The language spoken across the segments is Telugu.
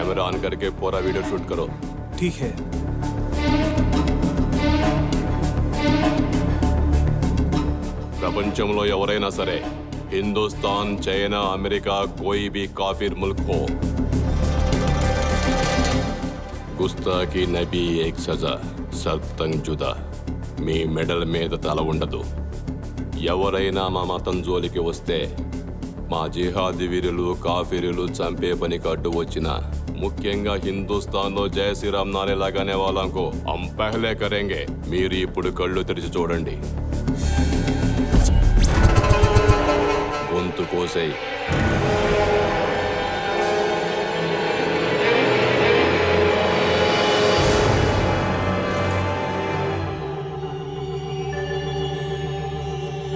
कैमरा ऑन करके पूरा वीडियो शूट करो। ठीक है। ప్రపంచంలో ఎవరైనా సరే హిందుస్థాన్, చైనా, అమెరికా, कोई भी काफिर मुल्क हो, గుస్తాకి నబీ ఏక్ సజా, సర్తంగ్ జుదా, మీ మెడల్ మీద తల ఉండదు. ఎవరైనా మా మతం జోలికి వస్తే మా జిహాదీ వీరులు కాఫీరులు చంపే పనికి అడ్డు వచ్చిన, ముఖ్యంగా హిందుస్థాన్లో జై శ్రీరామ్ నారే లగానే వాళ్ళంకో హమ్ పహలే కరేంగే. మీరు ఇప్పుడు కళ్ళు తెరిచి చూడండి. గొంతు కోసేయ్.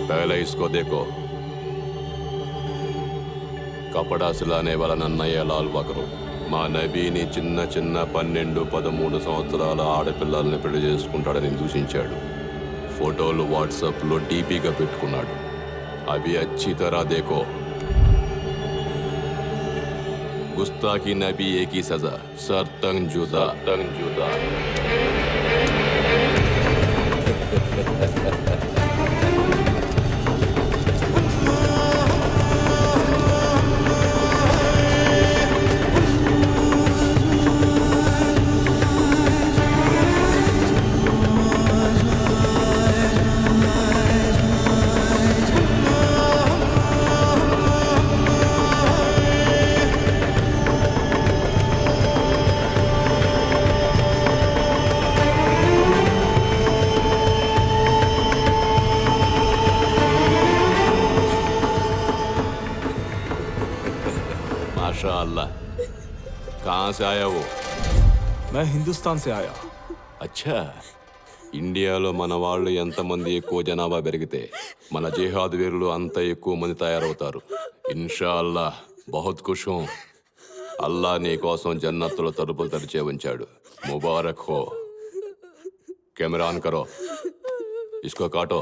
पहले इसको देखो. కపడా సిలానే వాళ్ళ నన్నయ్య లాల్ వకరు మా నబీని చిన్న చిన్న 12-13 సంవత్సరాల ఆడపిల్లల్ని పెళ్లి చేసుకుంటాడని దూషించాడు. ఫోటోలు వాట్సాప్లో డీపీగా పెట్టుకున్నాడు. అవి అచ్చి తరా దేకో. గుస్తాకి నబీ ఏకీ సజా, సర్తంగ్ జుదా. माशाअल्लाह. कहाँ से आया वो? मैं हिंदुस्तान से आया. अच्छा. ఇండియాలో మన వాళ్ళు ఎంతమంది ఎక్కువ జనాభా పెరిగితే మన జిహాద్ వీరులు అంత ఎక్కువ మంది తయారవుతారు. ఇన్షా అల్లాహ్. బహుత్ ఖుష్ హూం. అల్లాహ్ నీ కోసం జన్నత్తుల తలుపులు తెరిచే ఉంచాడు. ముబారక్ హో. కెమెరా ఆన్ కరో. ఇస్కో కాటో.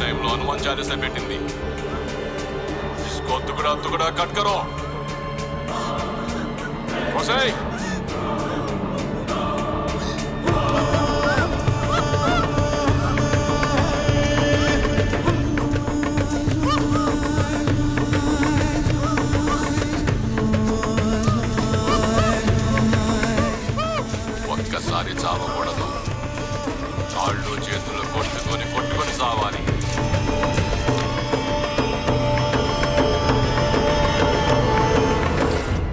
టైంలో హనుమాన్ చాలీసా పెట్టింది. ఇస్కో తుకడా తుకడా కట్ కరో. కోసేయ్. ఒక్కసారి చావకూడదు. కాళ్ళు చేతులు కొట్టుకొని కొట్టుకొని చావాలి.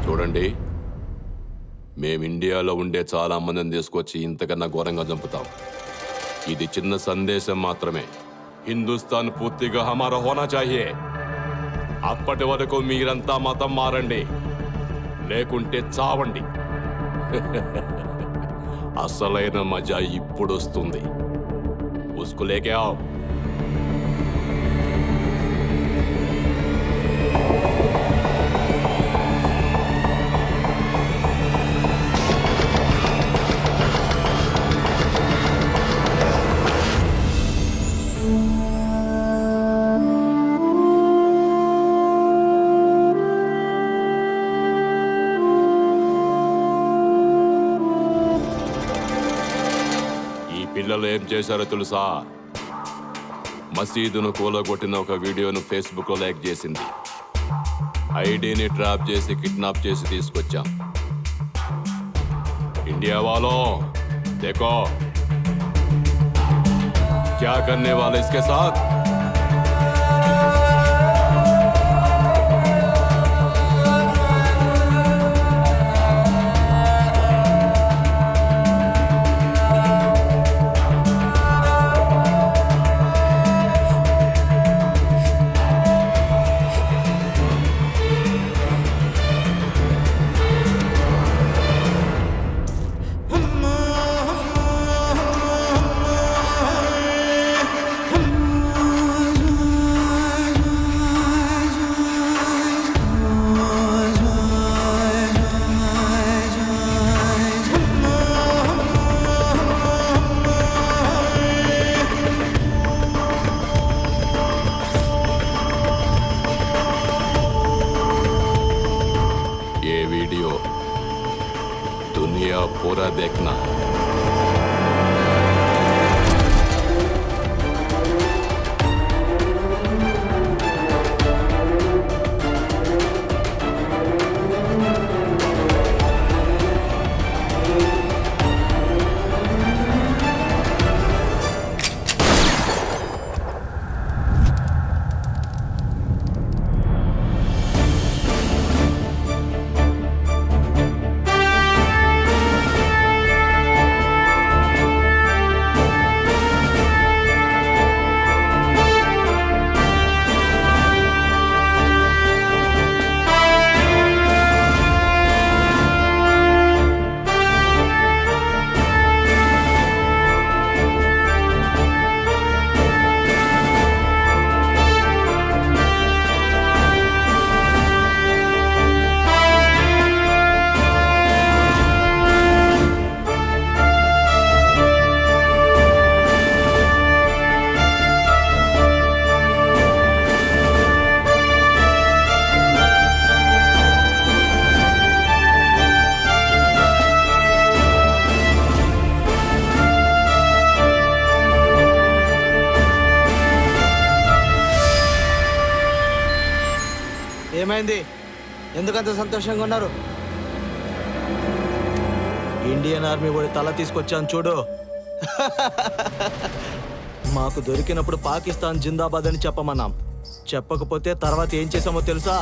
చూడండి, మేము ఇండియాలో ఉండే చాలా మందిని తీసుకొచ్చి ఇంతకన్నా ఘోరంగా చంపుతాం. ఇది చిన్న సందేశం మాత్రమే. హిందుస్థాన్ పూర్తిగా హమారా హోనా చాహియే. అప్పటి వరకు మీరంతా మతం మారండి, లేకుంటే చావండి. అసలైన మజా ఇప్పుడు వస్తుంది. ఉస్కు లేకే ఆవ్. పిల్లలు ఏం చేశారో తెలుసా? మసీదును కూలగొట్టిన ఒక వీడియోను ఫేస్బుక్లో లైక్ చేసింది. ఐడీని ట్రాప్ చేసి కిడ్నాప్ చేసి తీసుకొచ్చాం. ఇండియా వాలో देखो क्या करने वाले इसके साथ. इंडिया पूरा देखना। ఏమైంది? ఎందుకంత సంతోషంగా ఉన్నారు? ఇండియన్ ఆర్మీ వాడి తల తీసుకొచ్చాను చూడు. మాకు దొరికినప్పుడు పాకిస్తాన్ జిందాబాద్ అని చెప్పమన్నాం. చెప్పకపోతే తర్వాత ఏం చేసామో తెలుసా?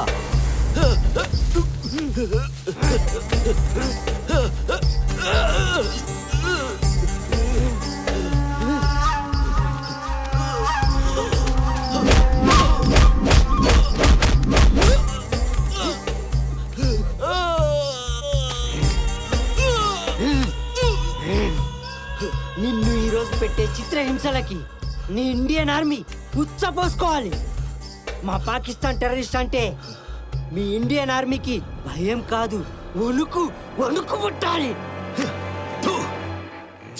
నిన్ను ఈరోజు పెట్టే చిత్రహింసలకి నీ ఇండియన్ ఆర్మీ ఉచ్చపోసుకోవాలి. మా పాకిస్తాన్ టెర్రరిస్ట్ అంటే మీ ఇండియన్ ఆర్మీకి భయం కాదు, వణుకు వణుకు పుట్టాలి.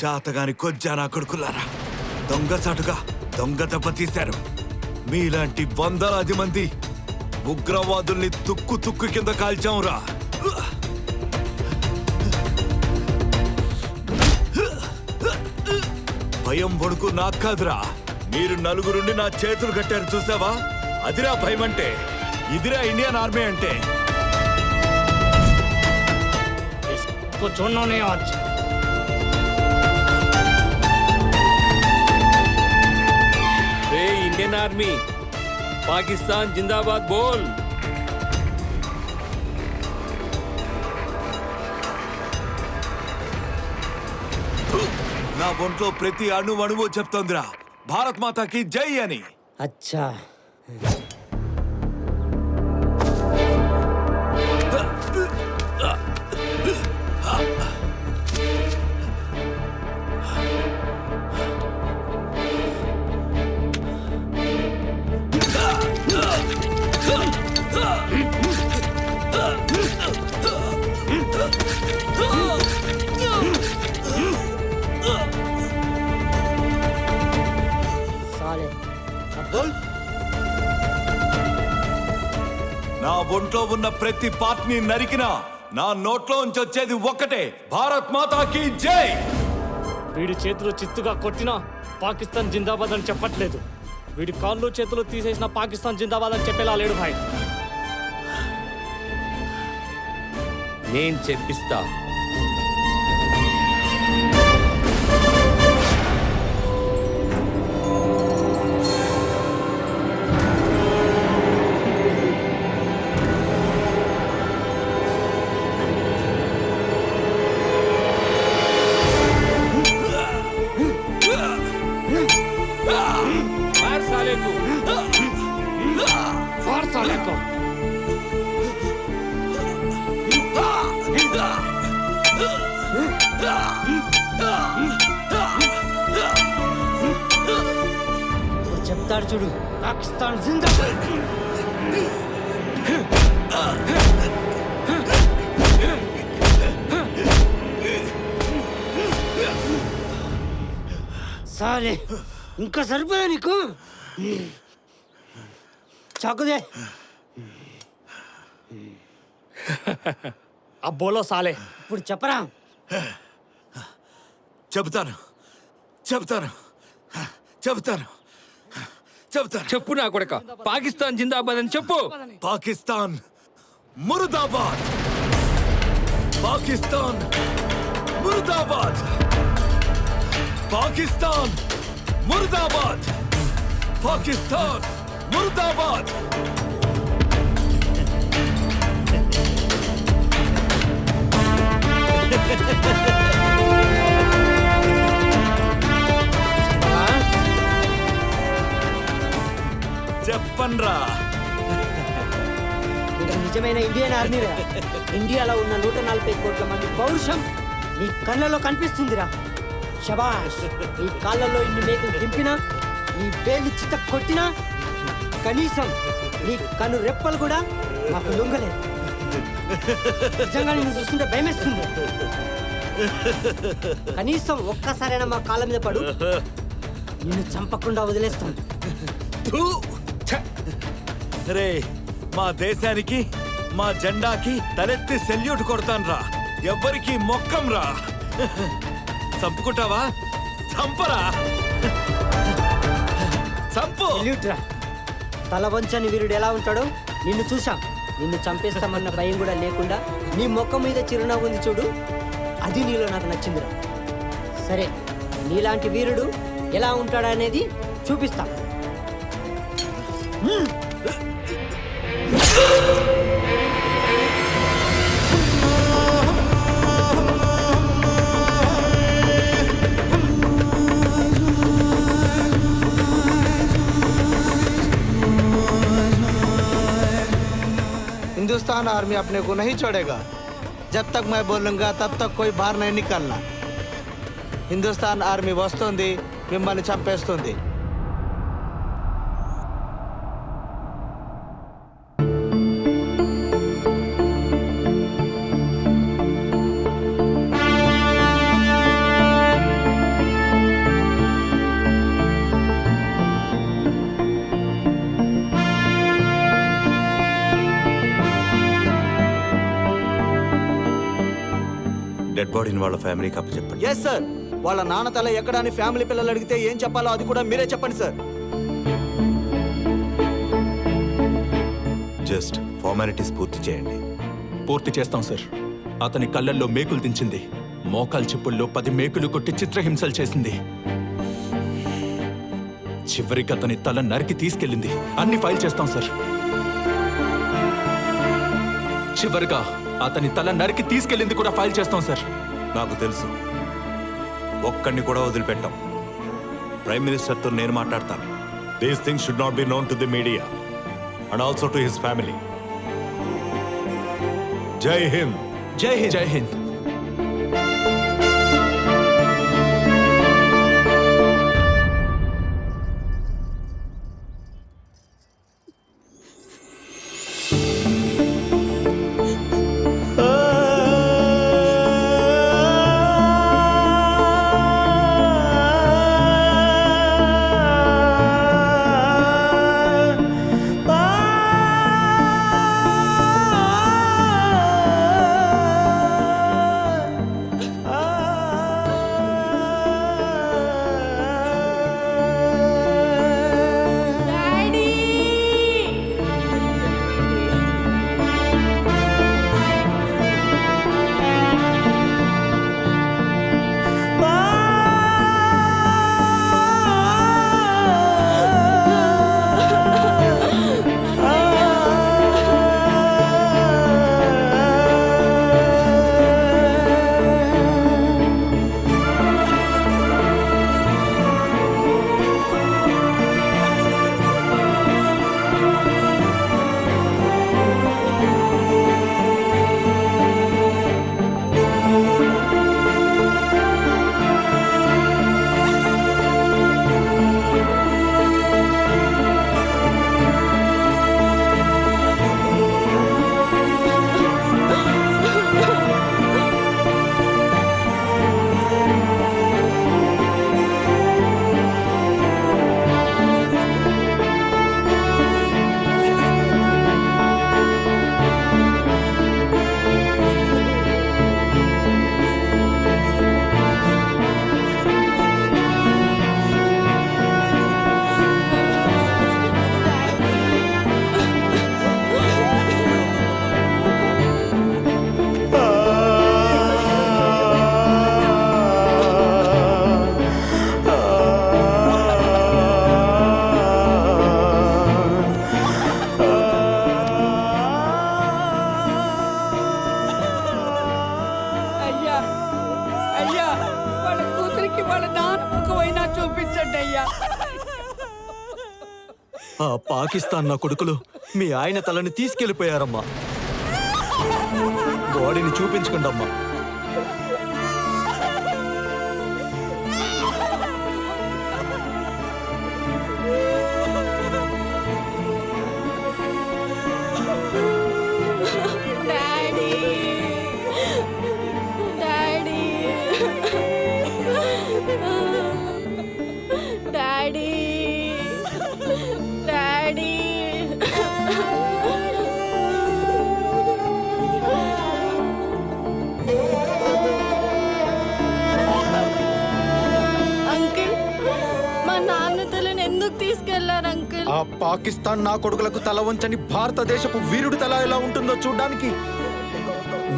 చాతగాని కొజ్జానా కొడుకులారా, దొంగచాటుగా దొంగ దెబ్బతీశారు. మీలాంటి వందలాది మంది ఉగ్రవాదుల్ని తుక్కు తుక్కు కింద కాల్చాంరా. భయం వణుకు నాకు కాదురా. మీరు నలుగురుండి నా చేతులు కట్టారు చూసావా? అదిరా భయం అంటే, ఇదిరా ఇండియన్ ఆర్మీ అంటే. इंडियन आर्मी पाकिस्तान जिंदाबाद बोल। నా ఒంట్లో ప్రతి అణువణువు చెప్తోందిరా భారత్ మాతాకి జై అని. అచ్చా, నా ఒంట్లో ఉన్న ప్రతి పార్ట్ని నరికినా నా నోట్లో నుంచి వచ్చేది ఒక్కటే, భారత్ మాతాకి జై. వీడి చేతులు చిత్తుగా కొట్టినా పాకిస్తాన్ జిందాబాద్ అని చెప్పట్లేదు. వీడి కాళ్ళు చేతులు తీసేసిన పాకిస్తాన్ జిందాబాద్ అని చెప్పేలా లేడు భాయ్. నేను చెప్పిస్తా. చెప్తాడు చూడు, పాకిస్తాన్ జిందాబాద్. సాలే, ఇంకా సరిపోయా నీకు? చాకుదే. अब बोलो साले. ఇప్పుడు చెప్పరా, చెబుతాను చెబుతాను చెబుతాను చెబుతాను చెప్పు నా కొడక పాకిస్తాన్ జిందాబాద్ అని చెప్పు. పాకిస్తాన్ ముర్దాబాద్ పాకిస్తాన్ ముర్దాబాద్ పాకిస్తాన్ ముర్దాబాద్ పాకిస్తాన్ ముర్దాబాద్ చెప్పన్రా. ఇది నిజమైన ఇండియన్ ఆర్మీరా. ఇండియాలో ఉన్న 140 కోట్ల మంది పౌరుషం నీ కళ్ళలో కనిపిస్తుందిరా. శబాష్. నీ కాళ్ళలో ఇన్ని మేకలు దింపినా, నీ వేలు చిత్త కొట్టినా, కనీసం నీ కను రెప్పలు కూడా నాకు లొంగలేదు. నిజంగా నిన్ను చూస్తుంటే భయమేస్తుంది. కనీసం ఒక్కసారైనా మా కాళ్ళ మీద పడు, నిన్ను చంపకుండా వదిలేస్తాను. థూ! ఛ! రే, మా దేశానికి మా జెండాకి తలెత్తి సెల్యూట్ కొడతాన్రా. ఎవ్వరికి మొక్కం రా. చంపుకుంటావా? చంపరా. చంపు. సెల్యూట్ రా. తల వంచని వీరుడు ఎలా ఉంటాడో నిన్ను చూశాం. నిన్ను చంపేస్తామన్న భయం కూడా లేకుండా నీ ముఖం మీద చిరునవ్వు ఉంది చూడు, అది నీలో నాకు నచ్చిందిరా. సరే, నీలాంటి వీరుడు ఎలా ఉంటాడా అనేది చూపిస్తా. हिंदुस्तान आर्मी अपने को नहीं छोड़ेगा। जब तक मैं बोलूंगा तब तक कोई बाहर नहीं निकलना। हिंदुस्तान आर्मी वस्तुंदी, मिమ్మల్ని చంపేస్తుంది. డెడ్ బాడీని వాళ్ళ ఫ్యామిలీకి అప్పచెప్పండి. Yes sir. వాళ్ళ నాన్న తల ఎక్కడ అని ఫ్యామిలీ పిల్లలు అడిగితే ఏం చెప్పాలో అది కూడా మీరే చెప్పండి సార్. జస్ట్ ఫార్మాలిటీస్ పూర్తి చేయండి. పూర్తి చేస్తాం సార్. అతని కళ్ళల్లో మేకులు దించింది, మోకాలు చెప్పుల్లో 10 మేకులు కొట్టి చిత్రహింసలు చేసింది. చివరికి అతని తల నరికి తీసుకెళ్ళింది. అన్ని ఫైల్ చేస్తాం సార్. చివరిగా అతని తల నరికి తీసుకెళ్ళింది కూడా ఫైల్ చేస్తాం సార్. నాకు తెలుసు, ఒక్కడిని కూడా వదిలిపెట్టాం. ప్రైమ్ మినిస్టర్తో నేను మాట్లాడతాను. These things should not be known to the media and also to his family. జై హింద్. జై హింద్. జై హింద్. ఆ పాకిస్తాన్ నా కొడుకులు మీ ఆయన తలని తీసుకెళ్లిపోయారమ్మా. బాడీని చూపించకండి అమ్మా. Daddy daddy daddy daddy uncle మా నాన్న తలని ఎందుకు తీసుకెళ్లారు అంకుల్? ఆ పాకిస్తాన్ నా కొడుకులకు తల వంచని భారతదేశపు వీరుడి తల ఎలా ఉంటుందో చూడ్డానికి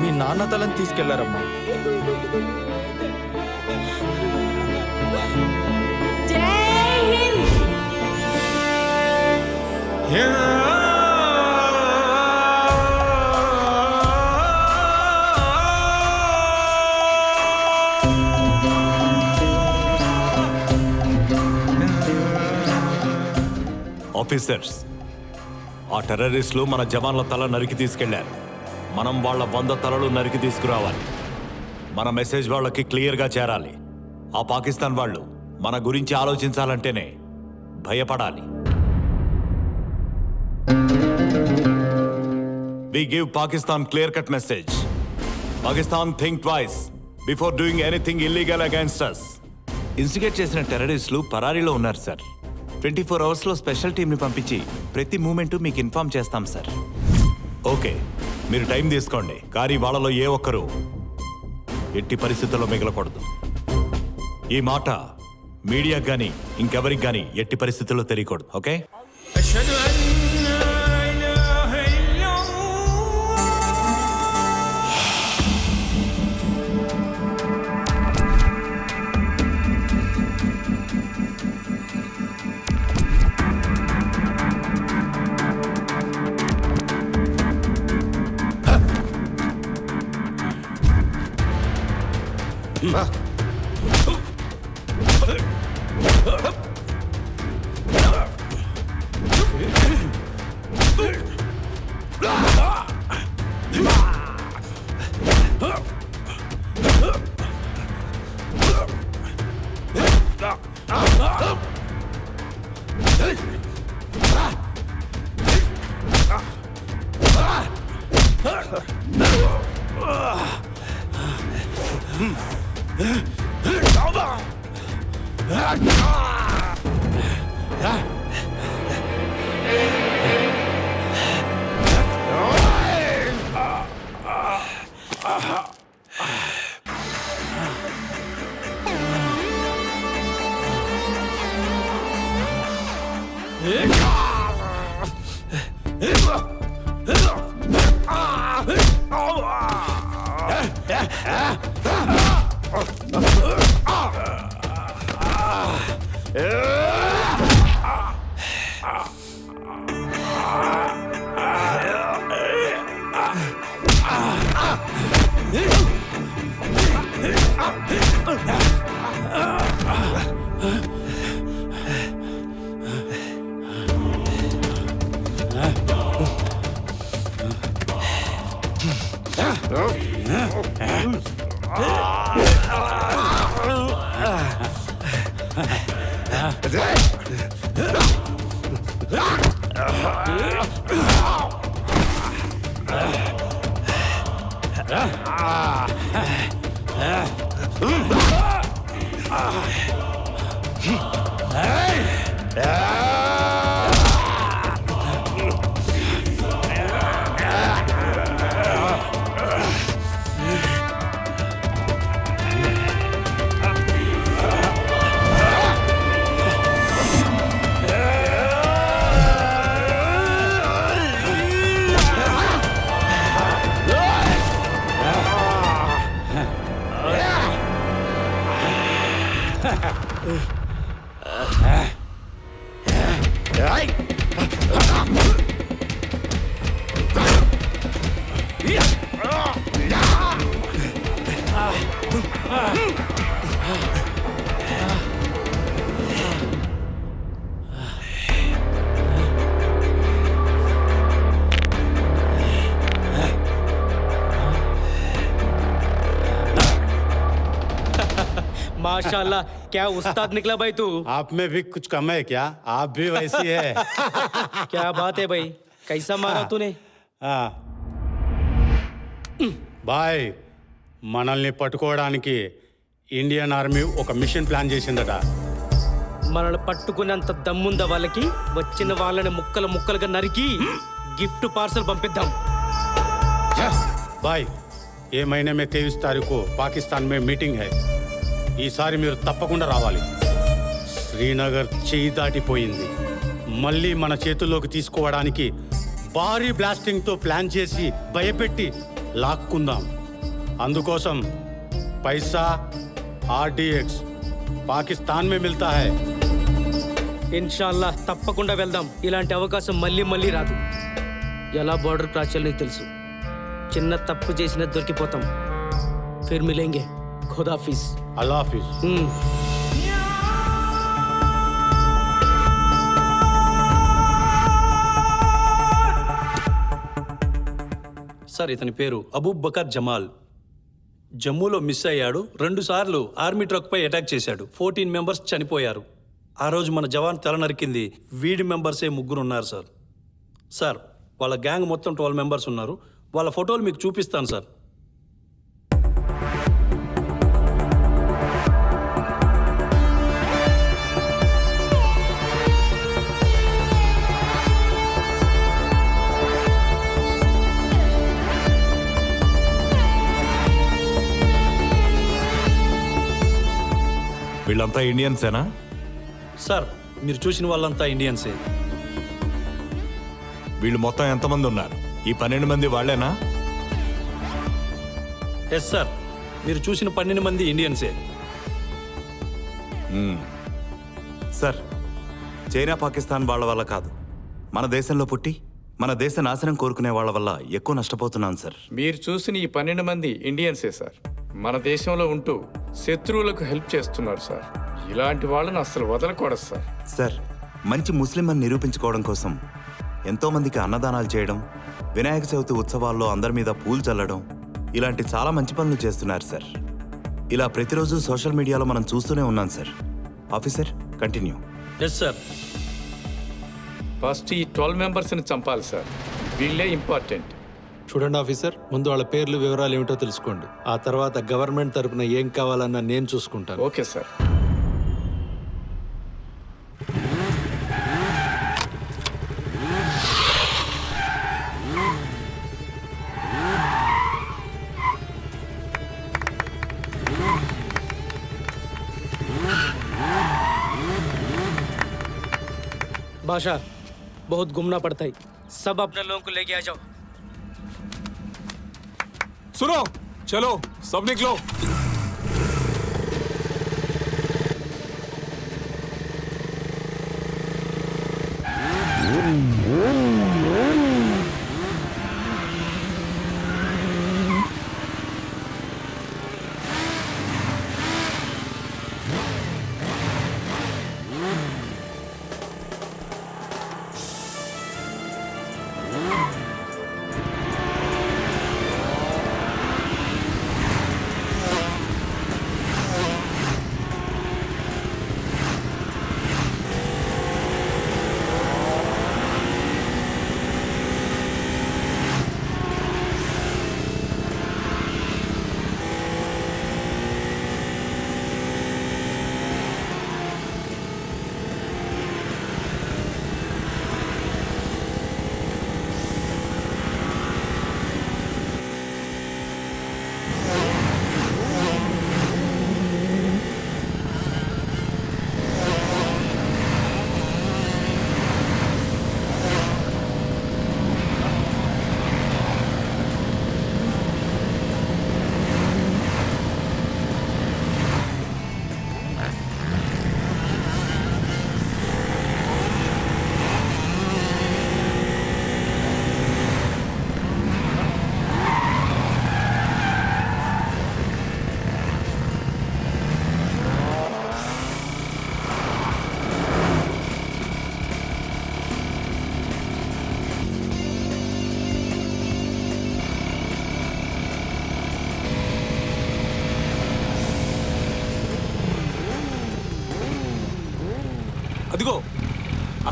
మీ నాన్న తలని తీసుకెళ్లారమ్మా. జై హింద్. ఆఫీసర్స్, ఆ టెర్రరిస్టులు మన జవాన్ల తల నరికి తీసుకెళ్లారు. మనం వాళ్ళ 100 తలలు నరికి తీసుకురావాలి. మన మెసేజ్ వాళ్ళకి క్లియర్గా చేరాలి. ఆ పాకిస్తాన్ వాళ్ళు మన గురించి ఆలోచించాలంటేనే భయపడాలి. We give Pakistan clear-cut message. Pakistan, think twice before doing anything illegal against us. Instigate చేసిన టెర్రరిస్టులు పరారీలో ఉన్నారు సార్. 24 అవర్స్లో స్పెషల్ టీంని పంపించి ప్రతి మూమెంట్ మీకు ఇన్ఫార్మ్ చేస్తాం సార్. ఓకే, మీరు టైం తీసుకోండి, కానీ వాళ్ళలో ఏ ఒక్కరూ ఎట్టి పరిస్థితుల్లో మిగలకూడదు. ఈ మాట మీడియాకి కానీ ఇంకెవరికి కానీ ఎట్టి పరిస్థితుల్లో తెలియకూడదు. ఓకే? माशाल्लाह क्या उस्ताद निकला भाई तू। आप में भी कुछ कम है क्या? आप भी वैसी है। क्या बात है भाई, कैसा मारा तूने? हाँ। బాయ్ మనల్ని పట్టుకోవడానికి ఇండియన్ ఆర్మీ ఒక మిషన్ ప్లాన్ చేసిందట. మనల్ని పట్టుకునేంత దమ్ముందా వాళ్ళకి? వచ్చిన వాళ్ళని ముక్కలు ముక్కలుగా నరికి గిఫ్ట్ పార్సల్ పంపిద్దాం. బాయ్ ఏ మहीने में 23 तारीख को पाकिस्तान में मीटिंग है. ఈసారి మీరు తప్పకుండా రావాలి. శ్రీనగర్ చేయి దాటిపోయింది. మళ్ళీ మన చేతుల్లోకి తీసుకోవడానికి భారీ బ్లాస్టింగ్తో ప్లాన్ చేసి భయపెట్టి లాక్కుందాం. అందుకోసం पैसा RDX పాకిస్తాన్ में मिलता है. ఇన్షాల్లా తప్పకుండా వెళ్దాం. ఇలాంటి అవకాశం మళ్ళీ మళ్ళీ రాదు. ఎలా బార్డర్ క్రాస్ చేయాలో నీకు తెలుసు. చిన్న తప్పు చేసినా దొరికిపోతాం. ఫిర్ మిలేంగే. ఖుదాఫిజ్. అల్లా హాఫిజ్. సార్ ఇతని పేరు అబూబకర్ జమాల్. జమ్మూలో మిస్ అయ్యాడు. 2 సార్లు ఆర్మీ ట్రక్పై అటాక్ చేశాడు. 14 మెంబర్స్ చనిపోయారు. ఆ రోజు మన జవాన్ తల నరికింది వీడి మెంబర్సే 3 ఉన్నారు సార్. సార్ వాళ్ళ గ్యాంగ్ మొత్తం 12 మెంబర్స్ ఉన్నారు. వాళ్ళ ఫోటోలు మీకు చూపిస్తాను సార్. వీళ్ళంతా ఇండియన్సేనా? సార్ మీరు చూసిన వాళ్ళంతా ఇండియన్సే. వీళ్ళు మొత్తం ఎంతమంది ఉన్నారు? ఈ 12 మంది వాళ్ళేనా? ఎస్ సార్, మీరు చూసిన 12 మంది ఇండియన్సే. సార్ చైనా పాకిస్తాన్ వాళ్ళ వల్ల కాదు, మన దేశంలో పుట్టి మన దేశ నాశనం కోరుకునే వాళ్ళ వల్ల ఎక్కువ నష్టపోతున్నాం సార్. మీరు చూసిన ఈ 12 మంది ఇండియన్సే సార్. మన దేశంలో ఉంటూ శత్రువులకు హెల్ప్ చేస్తున్నారు సార్. ఇలాంటి వాళ్ళని అస్సలు వదలకూడదు సార్. సార్ మంచి ముస్లిం అని నిరూపించుకోవడం కోసం ఎంతో మందికి అన్నదానాలు చేయడం, వినాయక చవితి ఉత్సవాల్లో అందరి మీద పూలు చల్లడం, ఇలాంటి చాలా మంచి పనులు చేస్తున్నారు సార్. ఇలా ప్రతిరోజు సోషల్ మీడియాలో మనం చూస్తూనే ఉన్నాం sir. Officer continue. Yes sir. First ఈ 12 మెంబర్స్ని చంపాలి సార్. వీళ్ళే ఇంపార్టెంట్. చూడండి ఆఫీసర్, ముందు వాళ్ళ పేర్లు వివరాలు ఏమిటో తెలుసుకోండి. ఆ తర్వాత గవర్నమెంట్ తరపున ఏం కావాలన్నా నేను చూసుకుంటాను. Okay sir. बादशाह बहुत घूमना पड़ता है. सब अपने लोगों को लेके आ जाओ. सुनो, चलो सब निकलो.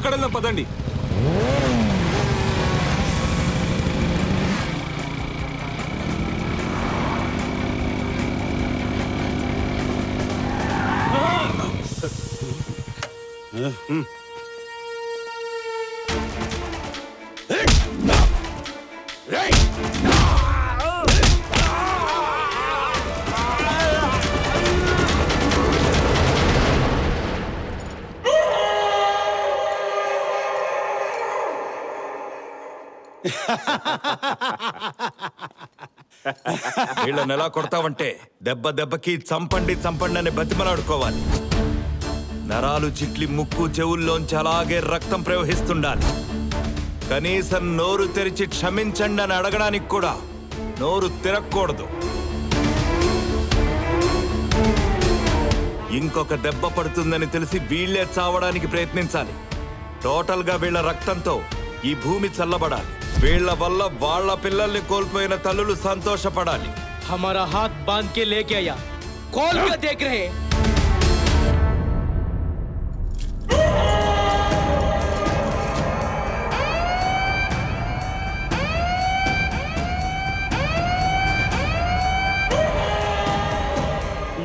అక్కడ పదండి. వీళ్ళని ఎలా కొడతావంటే దెబ్బకి చంపండి అని బతిమలాడుకోవాలి. నరాలు చిట్లి ముక్కు చెవుల్లోంచి అలాగే రక్తం ప్రవహిస్తుండాలి. కనీసం నోరు తెరిచి క్షమించండి అని అడగడానికి కూడా నోరు తిరగకూడదు. ఇంకొక దెబ్బ పడుతుందని తెలిసి వీళ్లే చావడానికి ప్రయత్నించాలి. టోటల్గా వీళ్ళ రక్తంతో ఈ భూమి చల్లబడాలి. వీళ్ల వల్ల వాళ్ళ పిల్లల్ని కోల్పోయిన తల్లులు సంతోషపడాలి. हमारा हाथ बांध के लेके आया, खोल के देख रहे.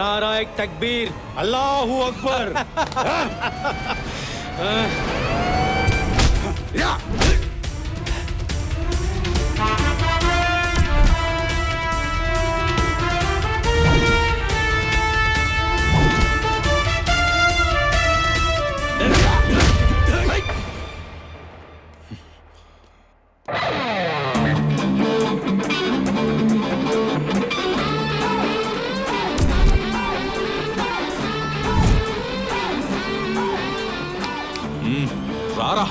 नारायक तकबीर, अल्लाहू अकबर. రారా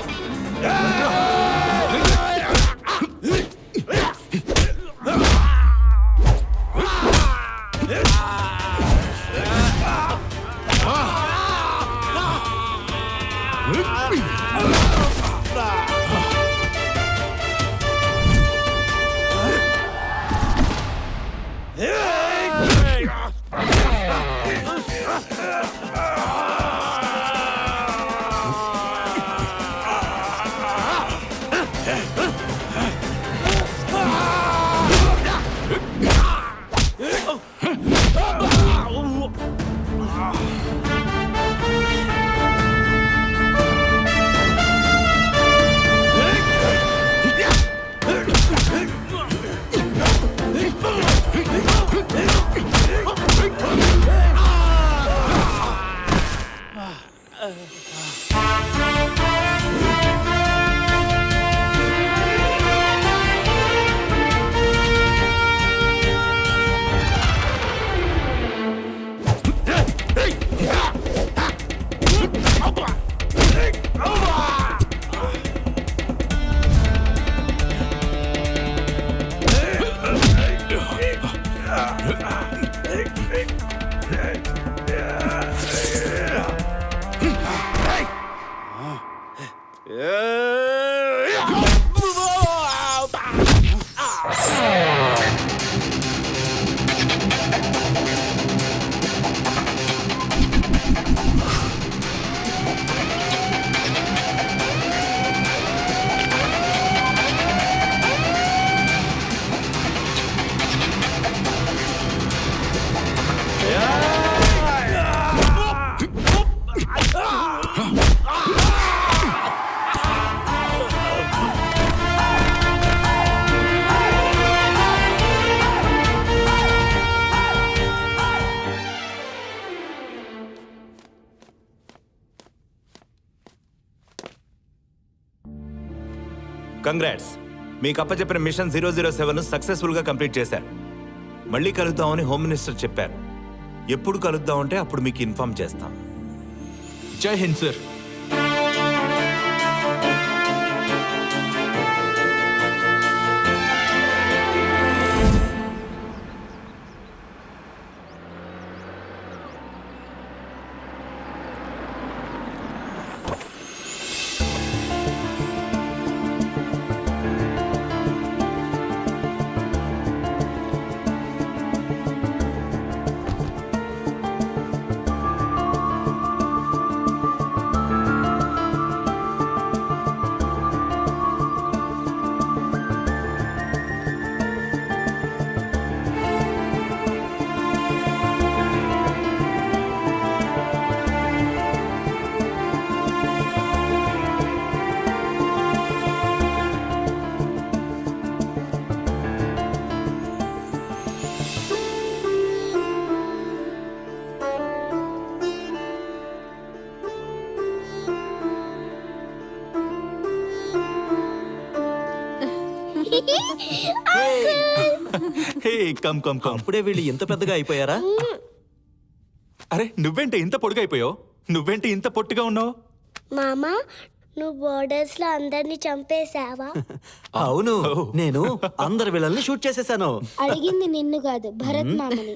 కంగ్రాట్స్, మీకు అప్పచెప్పిన మిషన్ 007 సక్సెస్ఫుల్ గా కంప్లీట్ చేశారు. మళ్ళీ కలుద్దామని హోమ్ మినిస్టర్ చెప్పారు. ఎప్పుడు కలుద్దామంటే అప్పుడు మీకు ఇన్ఫార్మ్ చేస్తాం. జై Hind sir. Hey come come come. అప్పుడే వీళ్ళు ఇంత పెద్దగా అయిపోయారా? అరే నువ్వేంటి ఇంత పొడుగైపోయావు? నువ్వేంటి ఇంత పొట్టిగా ఉన్నావు? మామా, నువ్వు బోర్డర్స్ లో అందరిని చంపేశావా? అవును, నేను అందరి వీళ్ళని షూట్ చేసేసాను. అడిగింది నిన్ను కాదు, భరత్ మామని.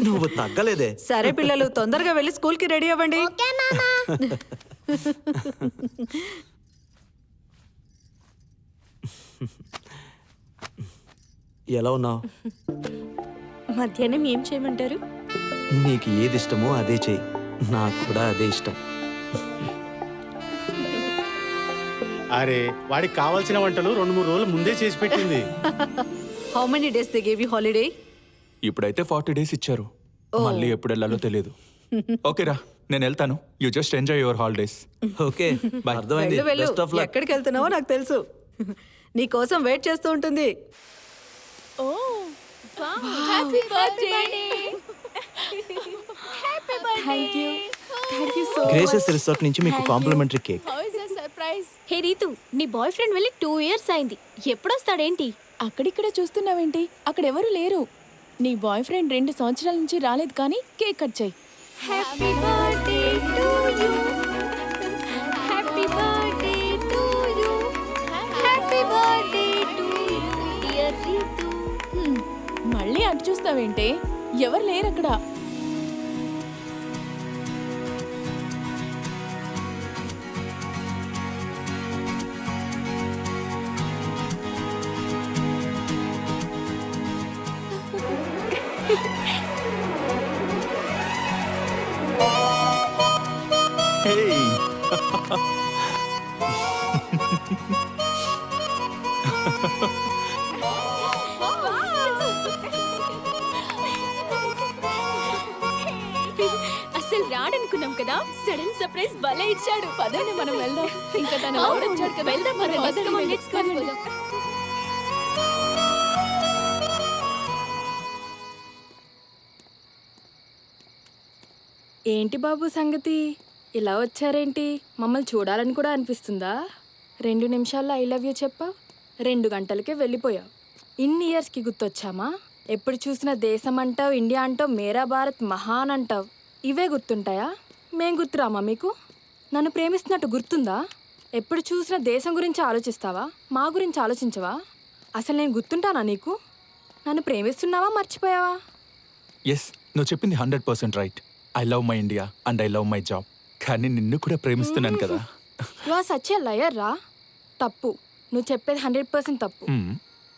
నువ్వు తగ్గలేదే. సరే పిల్లలు, తొందరగా వెళ్ళి స్కూల్ కి రెడీ అవ్వండి. ఓకే మామా. ఎలా ఉన్నావు? మధ్యాహ్నం ఏం చేయమంటారు? నీకు ఏది ఇష్టమో అదే చెయ్యి. నాకు కూడా అదే ఇష్టం. అరే వాడికి కావాల్సిన వంటలు 2-3 రోజులు ముందే చేసి పెట్టింది. How many days they gave you holiday? ఇప్పుడైతే 40 days ఇచ్చారు. మళ్ళీ ఎప్పుడు వెళ్ళాలో తెలియదు. ఓకేరా, నేను వెళ్తాను. You just enjoy your holidays. Okay, అర్థమైంది. వెళ్ళు వెళ్ళు, బెస్ట్ ఆఫ్ లక్. ఎక్కడికి వెళ్తున్నావో నాకు తెలుసు. నీ కోసం వెయిట్ చేస్తూ ఉంటుంది. Happy birthday. Thank you so graces resort నుంచి మీకు కాంప్లిమెంటరీ కేక్. హే రీతు, నీ బాయ్ ఫ్రెండ్ వెళ్ళి 2 years అయింది. ఎప్పుడొస్తాడేంటి? అక్కడిక్కడ చూస్తున్నావేంటి? అక్కడ ఎవరు లేరు. నీ బాయ్ ఫ్రెండ్ 2 సంవత్సరాల నుంచి రాలేదు, కానీ కేక్ కట్ చేయి. Happy birthday to you. Happy birthday to you. Happy birthday to you dear Ritu. మళ్ళీ అటు చూస్తావేంటే? ఎవరు లేరు అక్కడ. అసలు రాడనుకున్నాం కదా, సడన్ సర్ప్రైజ్ భలే ఇచ్చాడు. పదండి మనం వెళ్దాం. ఇంకా తన వచ్చాడు కదా. వెళ్దాం మనం. Let's go. ఏంటి బాబు సంగతి? ఇలా వచ్చారేంటి? మమ్మల్ని చూడాలని కూడా అనిపిస్తుందా? 2 నిమిషాల్లో ఐ లవ్ యూ చెప్పావు, 2 గంటలకే వెళ్ళిపోయావు. ఇన్ని ఇయర్స్కి గుర్తొచ్చామా? ఎప్పుడు చూసినా దేశం అంటావు, ఇండియా అంటావు, మేరా భారత్ మహాన్ అంటావు. ఇవే గుర్తుంటాయా? మేం గుర్తురామా మీకు? నన్ను ప్రేమిస్తున్నట్టు గుర్తుందా? ఎప్పుడు చూసినా దేశం గురించి ఆలోచిస్తావా? మా గురించి ఆలోచించవా? అసలు నేను గుర్తుంటానా నీకు? నన్ను ప్రేమిస్తున్నావా, మర్చిపోయావా? ఎస్, నువ్వు చెప్పింది 100% right. I love my India and I love my job. కానీ నిన్ను కూడా ప్రేమిస్తున్నాను కదా. You are such a liar రా. తప్పు, నువ్వు చెప్పేది 100% తప్పు.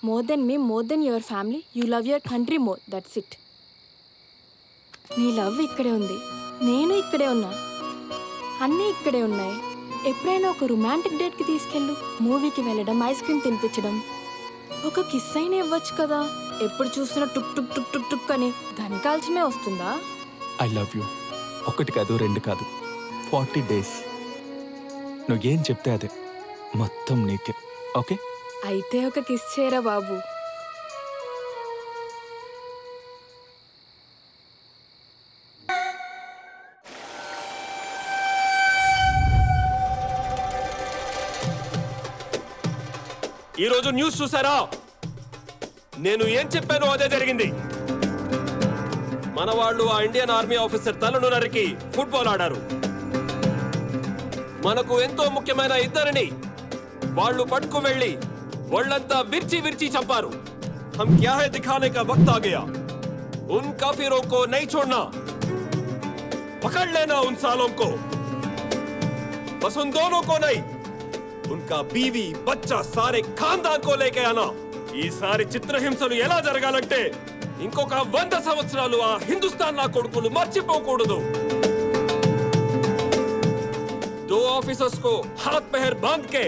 More than me, more than your family, you love your country more, that's it. నీ లవ్ ఇక్కడే ఉంది, నేను ఇక్కడే ఉన్నా, అన్నీ ఇక్కడే ఉన్నాయి. ఎప్పుడైనా ఒక రొమాంటిక్ డేట్కి తీసుకెళ్ళు, మూవీకి వెళ్ళడం, ఐస్ క్రీమ్ తినిపించడం, ఒక కిస్ అయినా ఇవ్వచ్చు కదా. ఎప్పుడు చూసినా టుక్ టుక్ టుక్ టుక్ టుక్ అని ఘనకాల్చమే వస్తుందా? I love you. 1 కాదు 2 కాదు, 40 days. నువ్వేం చెప్తే అదే, మొత్తం నీకే. ఓకే, అయితే ఒక కిస్ చేయరా బాబు. ఈరోజు న్యూస్ చూసారా? నేను ఏం చెప్పానో అదే జరిగింది. మన వాళ్ళు ఆ ఇండియన్ ఆర్మీ ఆఫీసర్ తలను నరికి ఫుట్బాల్ ఆడారు. మనకు ఎంతో ముఖ్యమైన 2 వాళ్ళు పట్టుకు వెళ్ళి వాళ్ళంతా విర్చి విర్చి చంపారు. हम क्या है दिखाने का वक्त आ गया. उन काफिरों को नहीं छोड़ना. पकड़ लेना उन सालों को. बस उन दोनों को नहीं, उनका बीवी बच्चा सारे खानदान को लेके आना. ఈ సారి చిత్రహింసలు ఎలా జరగాలంటే ఇంకొక 100 సంవత్సరాలు ఆ హిందుస్థాన్ నా కొడుకులు మర్చిపోకూడదు. 2 ऑफिसर्स को हाथ पैर बांध के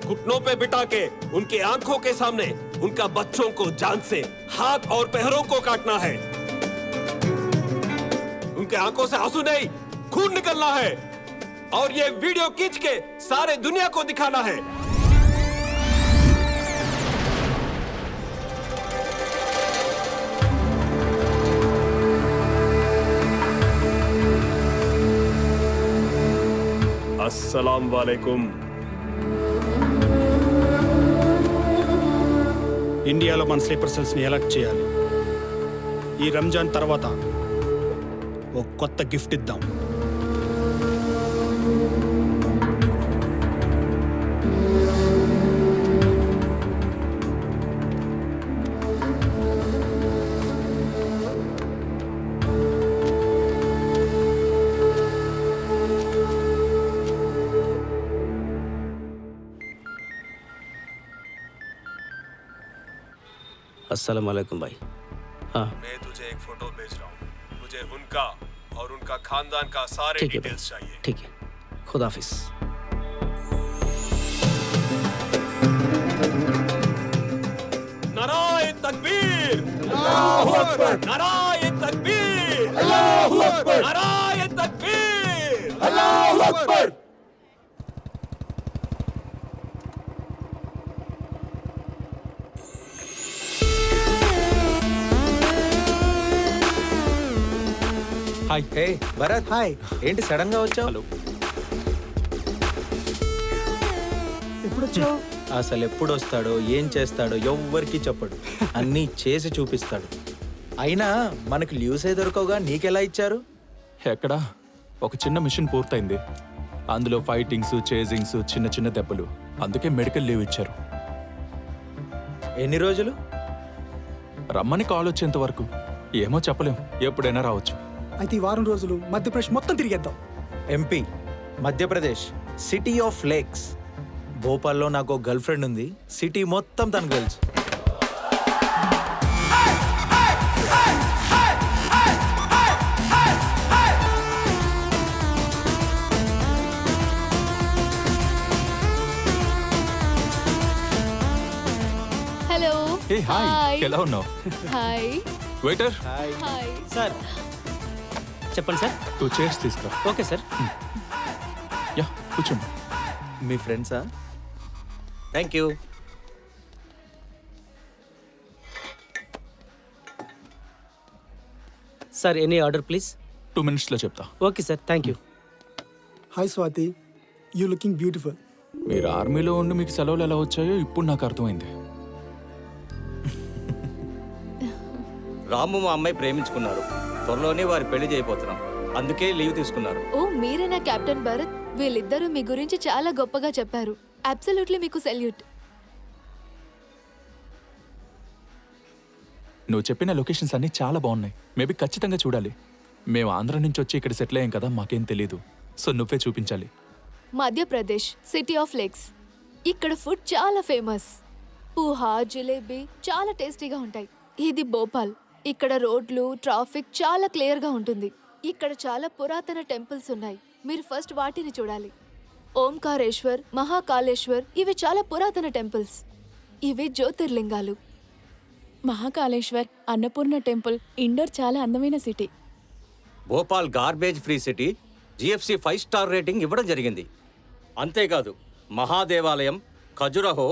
घुटनों पे बिठा के उनके आंखों के सामने उनका बच्चों को जान से हाथ और पैरों को काटना है. उनके आंखों से आंसू नहीं, खून निकलना है. और ये वीडियो खींच के सारे दुनिया को दिखाना है. अस्सलाम वालेकुम. ఇండియాలో మన స్లీపర్ సెల్స్ని అలర్ట్ చేయాలి. ఈ రంజాన్ తర్వాత ఒక కొత్త గిఫ్ట్ ఇద్దాం. अस्सलाम वालेकुम भाई. हाँ मैं तुझे एक फोटो भेज रहा हूँ. मुझे उनका और उनका खानदान का सारे ठीक है डिटेल्स चाहिए. ठीक है, खुदाफिज. नाराए तकबीर, अल्लाहू अकबर. नाराए तकबीर, अल्लाहू अकबर. नाराए तकबीर, अल्लाहू अकबर. హాయ్. హే భరత్, హాయ్. ఏంటి సడన్ గా వచ్చావు? హలో. ఎప్పుడు వచ్చావు? అసలు ఎప్పుడు వస్తాడో ఏం చేస్తాడో ఎవ్వరికి చెప్పడు. అన్నీ చేసి చూపిస్తాడు. అయినా మనకు లీవ్సే దొరకవుగా, నీకెలా ఇచ్చారు? ఎక్కడా? ఒక చిన్న మిషన్ పూర్తయింది. అందులో ఫైటింగ్స్, చేజింగ్స్, చిన్న చిన్న దెబ్బలు. అందుకే మెడికల్ లీవ్ ఇచ్చారు. ఎన్ని రోజులు? రమ్మని కాల్ వచ్చేంత వరకు. ఏమో చెప్పలేం, ఎప్పుడైనా రావచ్చు. అయితే ఈ వారం రోజులు మధ్యప్రదేశ్ మొత్తం తిరిగేద్దాం. MP, Madhya Pradesh, city of lakes. భోపాల్లో నాకు ఒక గర్ల్ ఫ్రెండ్ ఉంది. సిటీ మొత్తం తనకు తెలుసు. హలో. ఏ హాయ్, ఎలా ఉన్నావు? హాయ్. Waiter, hi. సార్ చెప్పండి సార్. 2 చైర్స్ తీసుకురా. Okay sir. యా, కూర్చోండి. మీ ఫ్రెండ్సా? Thank you. Sir any order please. 2 minutesలో చెప్తా. Okay sir, thank you. Hi Swathi, you looking beautiful. మీరు ఆర్మీలో ఉండి మీకు సెలవులు ఎలా వచ్చాయో ఇప్పుడు నాకు అర్థమైంది. రాము మా అమ్మాయి ప్రేమించుకున్నారు. త్వరలోనే వారి పెళ్లి చేయబోతున్నాం. అందుకే లీవ్ తీసుకున్నారు. ఓ మీరేనా కెప్టెన్ భరత్? వీళ్ళిద్దరూ మీ గురించి చాలా గొప్పగా చెప్పారు. అబ్సల్యూట్లీ మీకు సెల్యూట్. నువ్వు చెప్పిన లొకేషన్స్ అన్నీ చాలా బాగున్నాయి. మేబీ ఖచ్చితంగా చూడాలి. మేము ఆంధ్ర నుంచి వచ్చి ఇక్కడ సెటిల్ అయ్యాం కదా, మాకేం తెలీదు. సో నువ్వే చూపించాలి. Madhya Pradesh, city of lakes. ఇక్కడ ఫుడ్ చాలా ఫేమస్. పూహా, జిలేబీ చాలా టేస్టీగా ఉంటాయి. ఇది భోపాల్. ఇక్కడ రోడ్లు, ట్రాఫిక్ చాలా క్లియర్గా ఉంటుంది. ఇక్కడ చాలా పురాతన టెంపుల్స్ ఉన్నాయి. మీరు ఫస్ట్ వాటిని చూడాలి. ఓంకారేశ్వర్, మహాకాళేశ్వర్, ఇవి చాలా పురాతన టెంపుల్స్. ఇవి జ్యోతిర్లింగాలు. మహాకాళేశ్వర్, అన్నపూర్ణ టెంపుల్. ఇండోర్ చాలా అందమైన city. Bhopal garbage free city. GFC 5 star rating ఇవ్వడం జరిగింది. అంతేకాదు మహాదేవాలయం, ఖజురహో,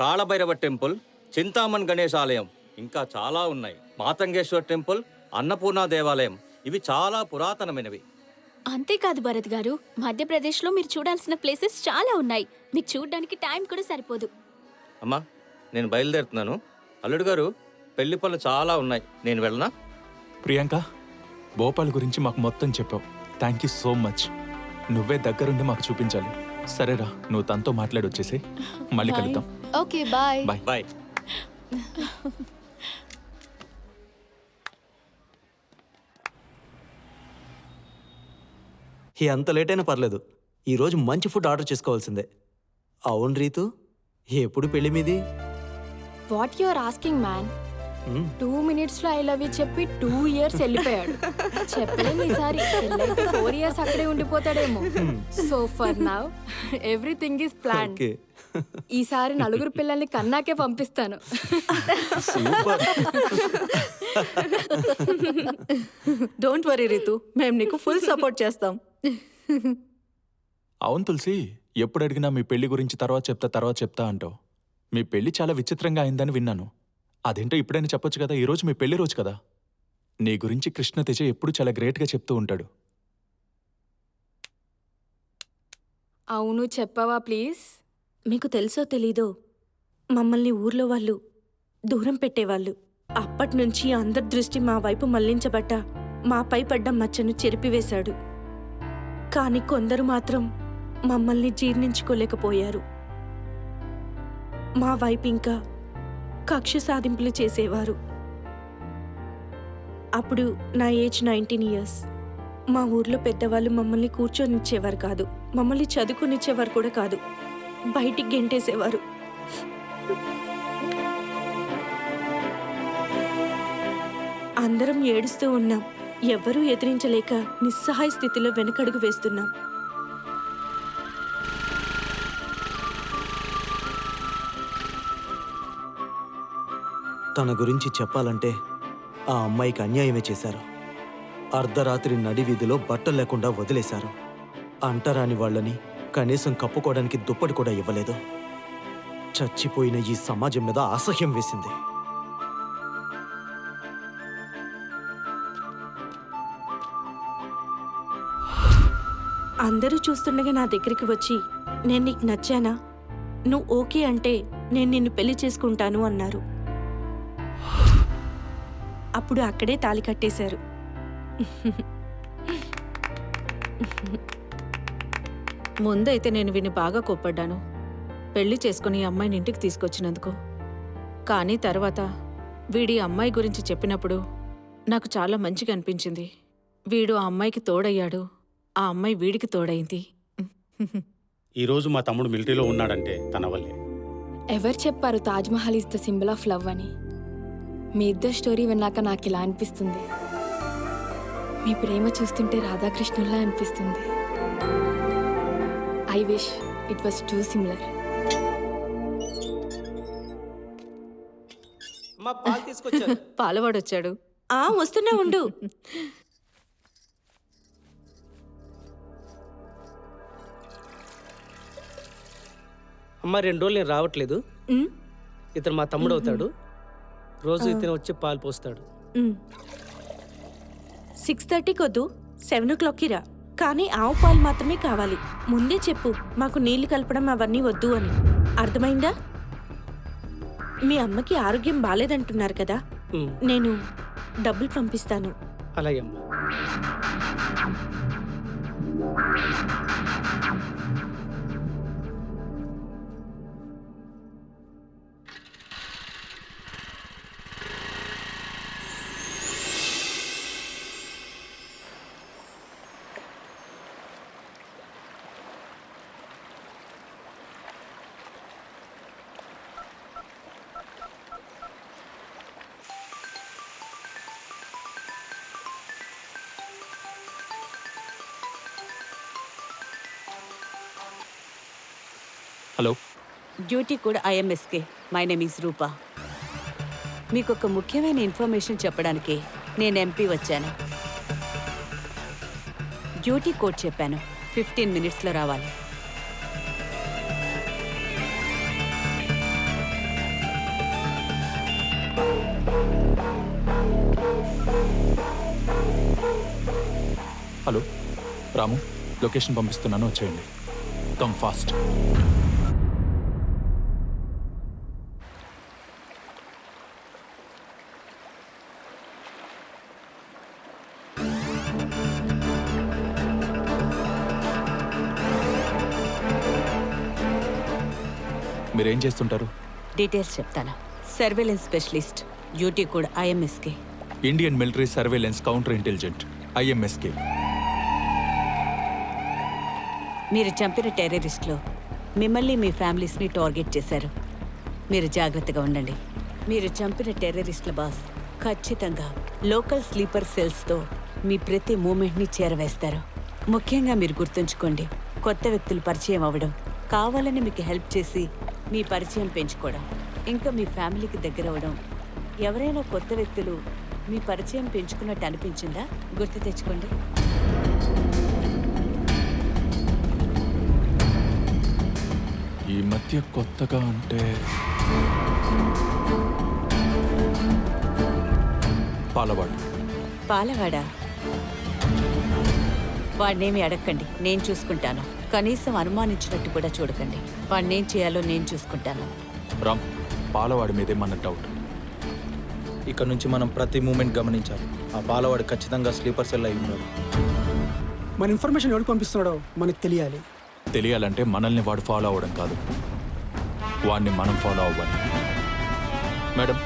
కాళభైరవ టెంపుల్, చింతామణ్ గణేష్ ఆలయం, ఇంకా చాలా ఉన్నాయి. మాతంగేశ్వర్ టెంపుల్, అన్నపూర్ణ దేవాలయం, ఇవి చాలా పురాతనమైనవి. అంతేకాదు భరత్ గారు, మధ్యప్రదేశ్లో మీరు చూడాల్సిన ప్లేసెస్ చాలా ఉన్నాయి. మీకు చూడడానికి టైం కూడా సరిపోదు. అమ్మా, నేను బయలుదేరుతున్నాను. అల్లుడు గారు, పెళ్లి పనులు చాలా ఉన్నాయి. నేను వెళ్ళనా? ప్రియాంక, భోపాల్ గురించి మాకు మొత్తం చెప్పావు. Thank you so much. నువ్వే దగ్గరుండి మాకు చూపించాలి. సరేరా, నువ్వు తనతో మాట్లాడి వచ్చేసి మళ్ళీ కలుద్దాం. Okay, bye. Bye bye. అంత లేట్ అయినా పర్లేదు. ఈరోజు మంచి ఫుడ్ ఆర్డర్ చేసుకోవాల్సిందే. అవును రీతు, ఎప్పుడు పెళ్లి మీది? What you are asking man? 2 minutesలో ఐ లవ్ యూ చెప్పి 2 years వెళ్ళిపోయాడు. చెప్పలేము ఈసారి. పెళ్ళైతే 4 years అక్కడే ఉండిపోతాడేమో. So for now everything is plan. ఈసారి 4 పిల్లల్ని కన్నాకే పంపిస్తాను. డోంట్ వరీ రీతు, మేము నీకు ఫుల్ సపోర్ట్ చేస్తాం. అవును తులసి, ఎప్పుడు అడిగినా మీ పెళ్లి గురించి తర్వాత చెప్తా అంటావు. మీ పెళ్లి చాలా విచిత్రంగా అయిందని విన్నాను. అదేంటో ఇప్పుడైనా చెప్పొచ్చు కదా. ఈరోజు మీ పెళ్లి రోజు కదా. నీ గురించి కృష్ణ తేజ ఎప్పుడు చాలా గ్రేట్గా చెప్తూ ఉంటాడు. అవును, చెప్పవా ప్లీజ్? మీకు తెలుసో తెలీదో, మమ్మల్ని ఊర్లో వాళ్ళు దూరం పెట్టేవాళ్ళు. అప్పటి నుంచి అందరి దృష్టి మా వైపు మళ్లించబట్ట మాపై పడ్డ మచ్చను చెరిపివేశాడు. కానీ కొందరు మాత్రం మమ్మల్ని జీర్ణించుకోలేకపోయారు. మా వైపు ఇంకా కక్ష సాధింపులు చేసేవారు. అప్పుడు నా ఏజ్ 19 years. మా ఊర్లో పెద్దవాళ్ళు మమ్మల్ని కూర్చొనిచ్చేవారు కాదు, మమ్మల్ని చదువుకునిచ్చేవారు కూడా కాదు, బయటికి గెంటేసేవారు. అందరం ఏడుస్తూ ఉన్నాం. ఎవ్వరూ ఎదిరించలేక నిస్సహాయ స్థితిలో వెనకడుగు వేస్తున్నాం. తన గురించి చెప్పాలంటే ఆ అమ్మాయికి అన్యాయమే చేశారు. అర్ధరాత్రి నడివీధిలో బట్టలు లేకుండా వదిలేశారు. అంటరాని వాళ్ళని కనీసం కప్పుకోవడానికి దుప్పటి కూడా ఇవ్వలేదు. చచ్చిపోయిన ఈ సమాజం మీద అసహ్యం వేసింది. అందరూ చూస్తుండగా నా దగ్గరికి వచ్చి, నేను నీకు నచ్చానా, నువ్వు ఓకే అంటే నేను నిన్ను పెళ్లి చేసుకుంటాను అన్నారు. అప్పుడు అక్కడే తాళి కట్టేశారు. ముందైతే నేను విని బాగా కోప్పడ్డాను, పెళ్లి చేసుకుని ఈ అమ్మాయిని ఇంటికి తీసుకొచ్చినందుకు. కానీ తర్వాత వీడి అమ్మాయి గురించి చెప్పినప్పుడు నాకు చాలా మంచిగా అనిపించింది. వీడు ఆ అమ్మాయికి తోడయ్యాడు, ఆ అమ్మాయి వీడికి తోడైంది. ఈరోజు మా తమ్ముడు మిలిటరీలో ఉన్నాడంటే తన వల్లే. ఎవరు చెప్పారు Taj Mahal is the symbol of love అని? మీ ఇద్దరు స్టోరీ విన్నాక నాకు ఇలా అనిపిస్తుంది. మీ ప్రేమ చూస్తుంటే రాధాకృష్ణుల్లా అనిపిస్తుంది. I wish it was two similar. పాలు తీసుకొచ్చారు. పాలవాడు వచ్చాడు. వస్తున్నా ఉండు. అమ్మ 2 రోజులు నేను రావట్లేదు. ఇతను మా తమ్ముడు అవుతాడు. రోజు ఇతను వచ్చి పాలు పోస్తాడు. 6:30 వద్దు, 7 o'clockకి రా. కానీ ఆవు పాలు మాత్రమే కావాలి. ముందే చెప్పు, మాకు నీళ్లు కలపడం అవన్నీ వద్దు అని. అర్థమైందా? మీ అమ్మకి ఆరోగ్యం బాలేదంటున్నారు కదా, నేను డబ్బులు పంపిస్తాను. అలాగే అమ్మ. హలో, డ్యూటీ కూడా ఐఎంఎస్కే. మై నేమ్ ఈజ్ రూపా. మీకు ఒక ముఖ్యమైన ఇన్ఫర్మేషన్ చెప్పడానికి నేను ఎంపీ వచ్చాను. డ్యూటీ కోడ్ చెప్పాను, 15 minutesలో రావాలి. హలో రాము, లొకేషన్ పంపిస్తున్నాను, వచ్చేయండి. Come fast. మీరేం చేస్తుంటారు? డీటెయిల్స్ చెప్తాను. సర్వేలెన్స్ స్పెషలిస్ట్, డ్యూటీ కూడా ఐఎంఎస్కే. Indian military surveillance counter intelligent, ఐఎంఎస్కే. మీరు చంపిన టెర్రరిస్టులు మిమ్మల్ని మీ ఫ్యామిలీస్ని టార్గెట్ చేశారు. మీరు జాగ్రత్తగా ఉండండి. మీరు చంపిన టెర్రరిస్టుల బాస్ ఖచ్చితంగా లోకల్ స్లీపర్ సెల్స్తో మీ ప్రతి మూమెంట్ని చేరవేస్తారు. ముఖ్యంగా మీరు గుర్తుంచుకోండి, కొత్త వ్యక్తులు పరిచయం అవ్వడం, కావాలని మీకు హెల్ప్ చేసి మీ పరిచయం పెంచుకోవడం, ఇంకా మీ ఫ్యామిలీకి దగ్గర అవ్వడం. ఎవరైనా కొత్త వ్యక్తులు మీ పరిచయం పెంచుకున్నట్టు అనిపించిందా? గుర్తు తెచ్చుకోండి. ఈ మధ్య కొత్తగా అంటే పాలవాడు. పాలవాడా? వాడినేమి అడగండి, నేను చూసుకుంటాను. కనీసం అనుమానించినట్టు కూడా చూడకండి. వాడినేం చేయాలో నేను చూసుకుంటాను. రామ్, పాలవాడి మీదే మన డౌట్. ఇక్కడ నుంచి మనం ప్రతి మూమెంట్ గమనించాలి. ఆ పాలవాడు ఖచ్చితంగా స్లీపర్ సెల్ అయి ఉన్నాడు. మన ఇన్ఫర్మేషన్ ఎవరికి పంపిస్తున్నాడో మనకు తెలియాలి. తెలియాలంటే మనల్ని వాడు ఫాలో అవ్వడం కాదు, వాడిని మనం ఫాలో అవ్వాలి. మేడం,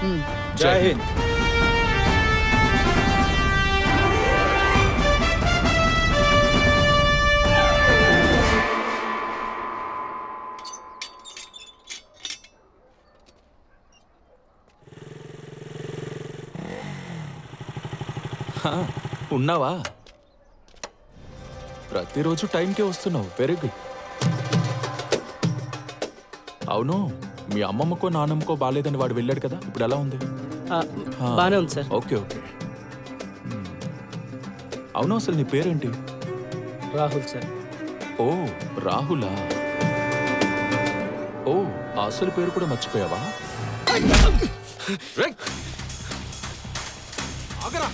జై హింద్. ఉన్నావా? ప్రతిరోజు టైంకే వస్తున్నావు. Very good. అవును, మీ అమ్మమ్మకో నాన్నమ్మకో బాగాలేదని వాడు వెళ్ళాడు కదా, ఇప్పుడు ఎలా ఉంది? బానే ఉంది సార్. Okay okay. అవును, అసలు నీ పేరేంటి? రాహుల్ సార్. ఓ రాహులా? ఓ, ఆ అసలు పేరు కూడా మర్చిపోయావా? ఆగరా.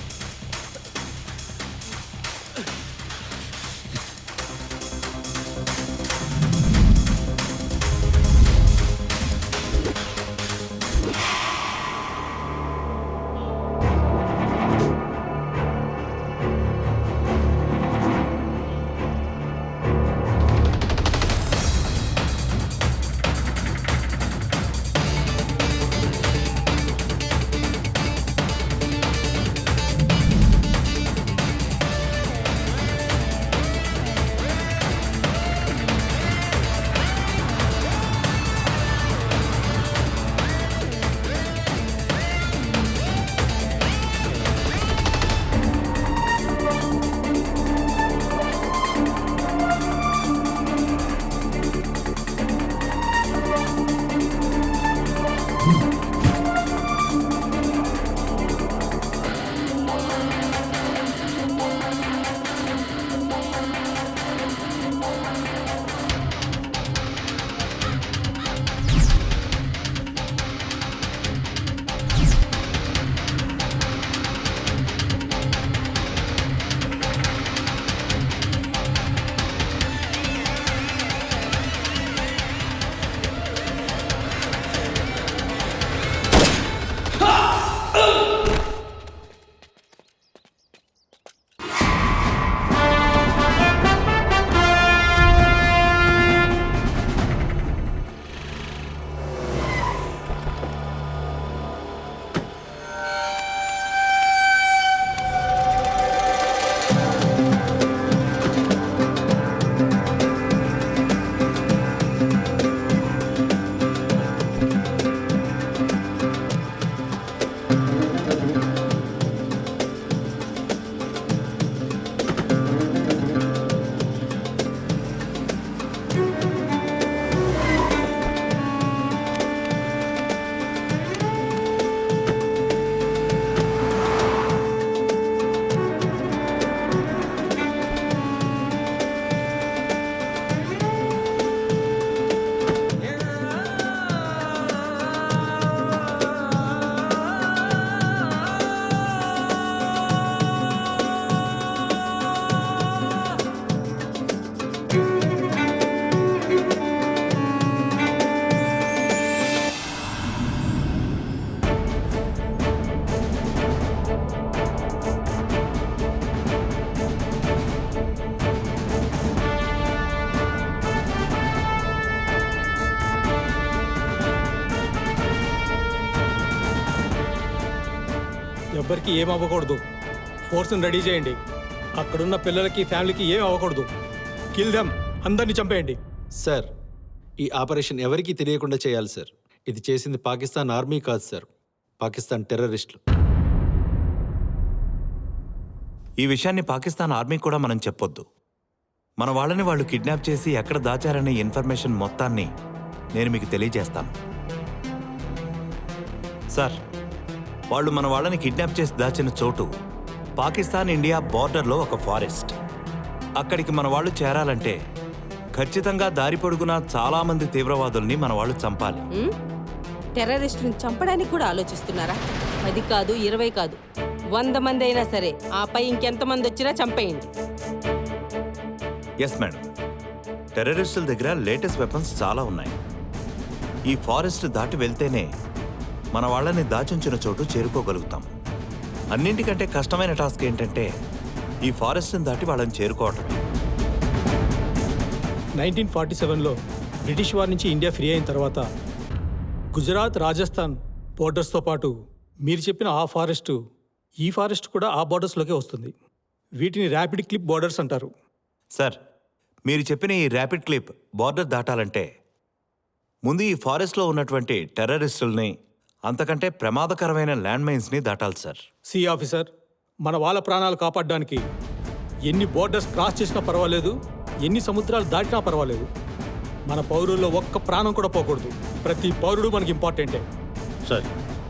ఎవ్వరికి ఏం అవ్వకూడదు. ఫోర్స్ని రెడీ చేయండి. అక్కడున్న పిల్లలకి ఫ్యామిలీకి ఏం అవ్వకూడదు. కిల్ దెమ్, అందరినీ చంపేయండి. సార్, ఈ ఆపరేషన్ ఎవరికీ తెలియకుండా చేయాలి సార్. ఇది చేసింది పాకిస్తాన్ ఆర్మీ కాదు సార్, పాకిస్తాన్ టెర్రరిస్టులు. ఈ విషయాన్ని పాకిస్తాన్ ఆర్మీ కూడా మనం చెప్పొద్దు. మన వాళ్ళని వాళ్ళు కిడ్నాప్ చేసి ఎక్కడ దాచారనే ఇన్ఫర్మేషన్ మొత్తాన్ని నేను మీకు తెలియజేస్తాను. సార్, వాళ్ళు మన వాళ్ళని కిడ్నాప్ చేసి దాచిన చోటు పాకిస్తాన్ ఇండియా బార్డర్లో ఒక ఫారెస్ట్. అక్కడికి మన వాళ్ళు చేరాలంటే ఖచ్చితంగా దారి పొడుగునా చాలా మంది తీవ్రవాదుల్ని మన వాళ్ళు చంపాలి. టెర్రరిస్టులను చంపడానికి కూడా ఆలోచిస్తున్నారా? 10 కాదు, 20 కాదు, 100 మంది అయినా సరే, ఆపై ఇంకెంతమంది వచ్చినా చంపేయండి. ఎస్ మేడం, టెర్రరిస్టుల దగ్గర లేటెస్ట్ వెపన్స్ చాలా ఉన్నాయి. ఈ ఫారెస్ట్ దాటి వెళ్తేనే మన వాళ్ళని దాచుంచిన చోటు చేరుకోగలుగుతాం. అన్నింటికంటే కష్టమైన టాస్క్ ఏంటంటే ఈ ఫారెస్ట్ని దాటి వాళ్ళని చేరుకోవటమే. 1947లో బ్రిటిష్ వారి నుంచి ఇండియా ఫ్రీ అయిన తర్వాత గుజరాత్, రాజస్థాన్ బోర్డర్స్తో పాటు మీరు చెప్పిన ఈ ఫారెస్ట్ కూడా ఆ బోర్డర్స్లోకే వస్తుంది. వీటిని ర్యాపిడ్ క్లిప్ బోర్డర్స్ అంటారు. సార్, మీరు చెప్పిన ఈ ర్యాపిడ్ క్లిప్ బార్డర్ దాటాలంటే ముందు ఈ ఫారెస్ట్లో ఉన్నటువంటి టెర్రరిస్టుల్ని, అంతకంటే ప్రమాదకరమైన ల్యాండ్ మైన్స్ని దాటాలి సార్. సి ఆఫీసర్, మన వాళ్ళ ప్రాణాలు కాపాడడానికి ఎన్ని బోర్డర్స్ క్రాస్ చేసినా పర్వాలేదు, ఎన్ని సముద్రాలు దాటినా పర్వాలేదు, మన పౌరుల్లో ఒక్క ప్రాణం కూడా పోకూడదు. ప్రతి పౌరుడు మనకి ఇంపార్టెంటే. సార్,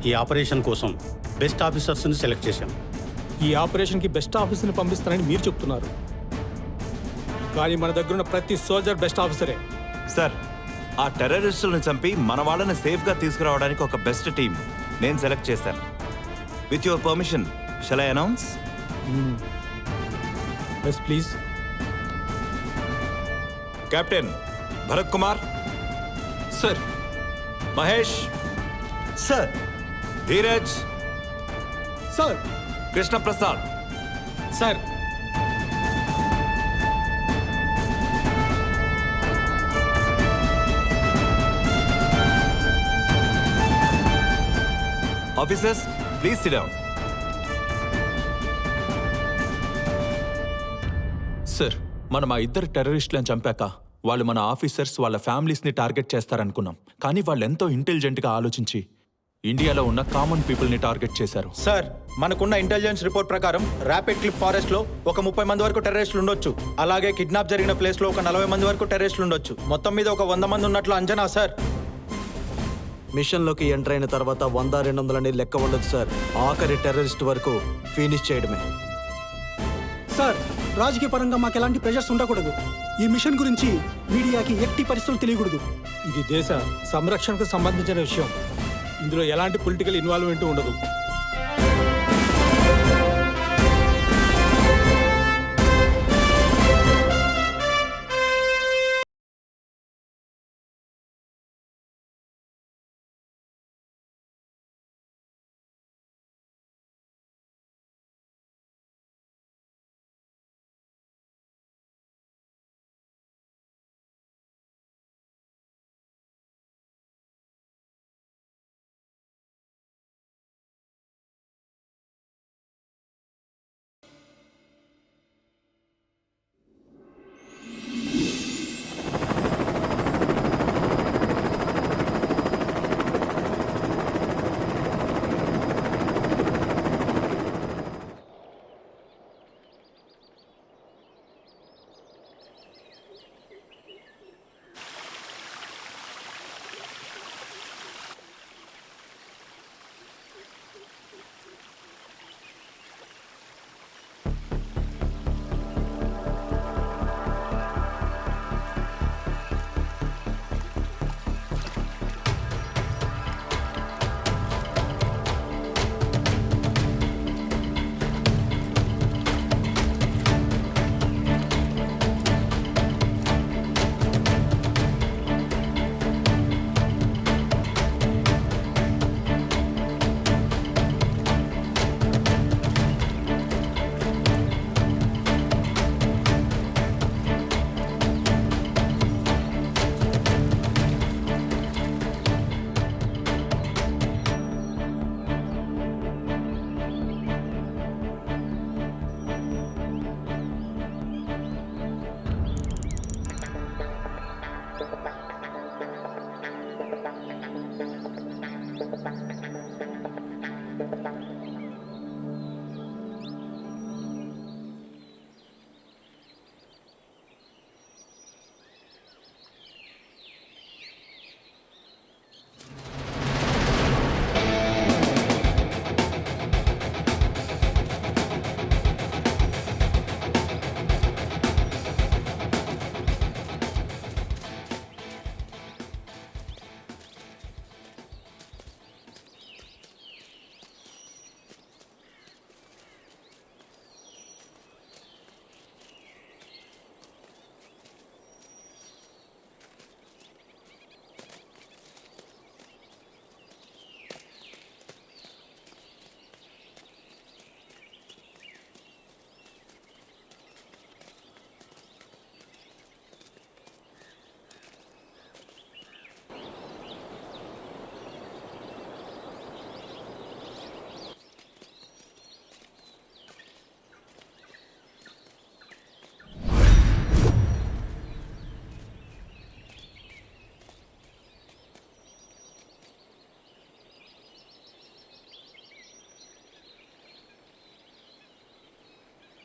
ఈ ఆపరేషన్ కోసం బెస్ట్ ఆఫీసర్స్ని సెలెక్ట్ చేశాం. ఈ ఆపరేషన్కి బెస్ట్ ఆఫీసర్ని పంపిస్తానని మీరు చెప్తున్నారు, కానీ మన దగ్గర ఉన్న ప్రతి సోల్జర్ బెస్ట్ ఆఫీసరే. సార్, ఆ టెర్రరిస్టులను చంపి మన వాళ్ళని సేఫ్గా తీసుకురావడానికి ఒక బెస్ట్ టీం నేను సెలెక్ట్ చేశాను. With your permission shall I announce? Yes please. Captain Bharat Kumar sir. Mahesh sir. Dheeraj sir. Krishna Prasad sir. Officers please sit down. Sir, మనం ఆ ఇద్దరు టెర్రరిస్టులను చంపాక వాళ్ళు మన ఆఫీసర్స్, వాళ్ళ ఫ్యామిలీస్ని టార్గెట్ చేస్తారనుకున్నాం. కానీ వాళ్ళు ఎంతో ఇంటెలిజెంట్గా ఆలోచించి ఇండియాలో ఉన్న కామన్ పీపుల్ని టార్గెట్ చేశారు. సార్, మనకున్న ఇంటెలిజెన్స్ రిపోర్ట్ ప్రకారం ర్యాపిడ్ క్లిప్ ఫారెస్ట్లో ఒక 30 మంది వరకు టెర్రరిస్టులు ఉండొచ్చు. అలాగే కిడ్నాప్ జరిగిన ప్లేస్లో ఒక 40 మంది వరకు టెర్రరిస్టులు ఉండొచ్చు. మొత్తం మీద ఒక 100 మంది ఉన్నట్లు అంచనా సార్. మిషన్లోకి ఎంటర్ అయిన తర్వాత 100-200 అనేది లెక్క ఉండదు సార్. ఆఖరి టెర్రరిస్ట్ వరకు ఫినిష్ చేయడమే. సార్, రాజకీయ పరంగా మాకు ఎలాంటి ప్రెషర్స్ ఉండకూడదు. ఈ మిషన్ గురించి మీడియాకి ఎట్టి పరిస్థితులు తెలియకూడదు. ఇది దేశ సంరక్షణకు సంబంధించిన విషయం. ఇందులో ఎలాంటి పొలిటికల్ ఇన్వాల్వ్మెంట్ ఉండదు.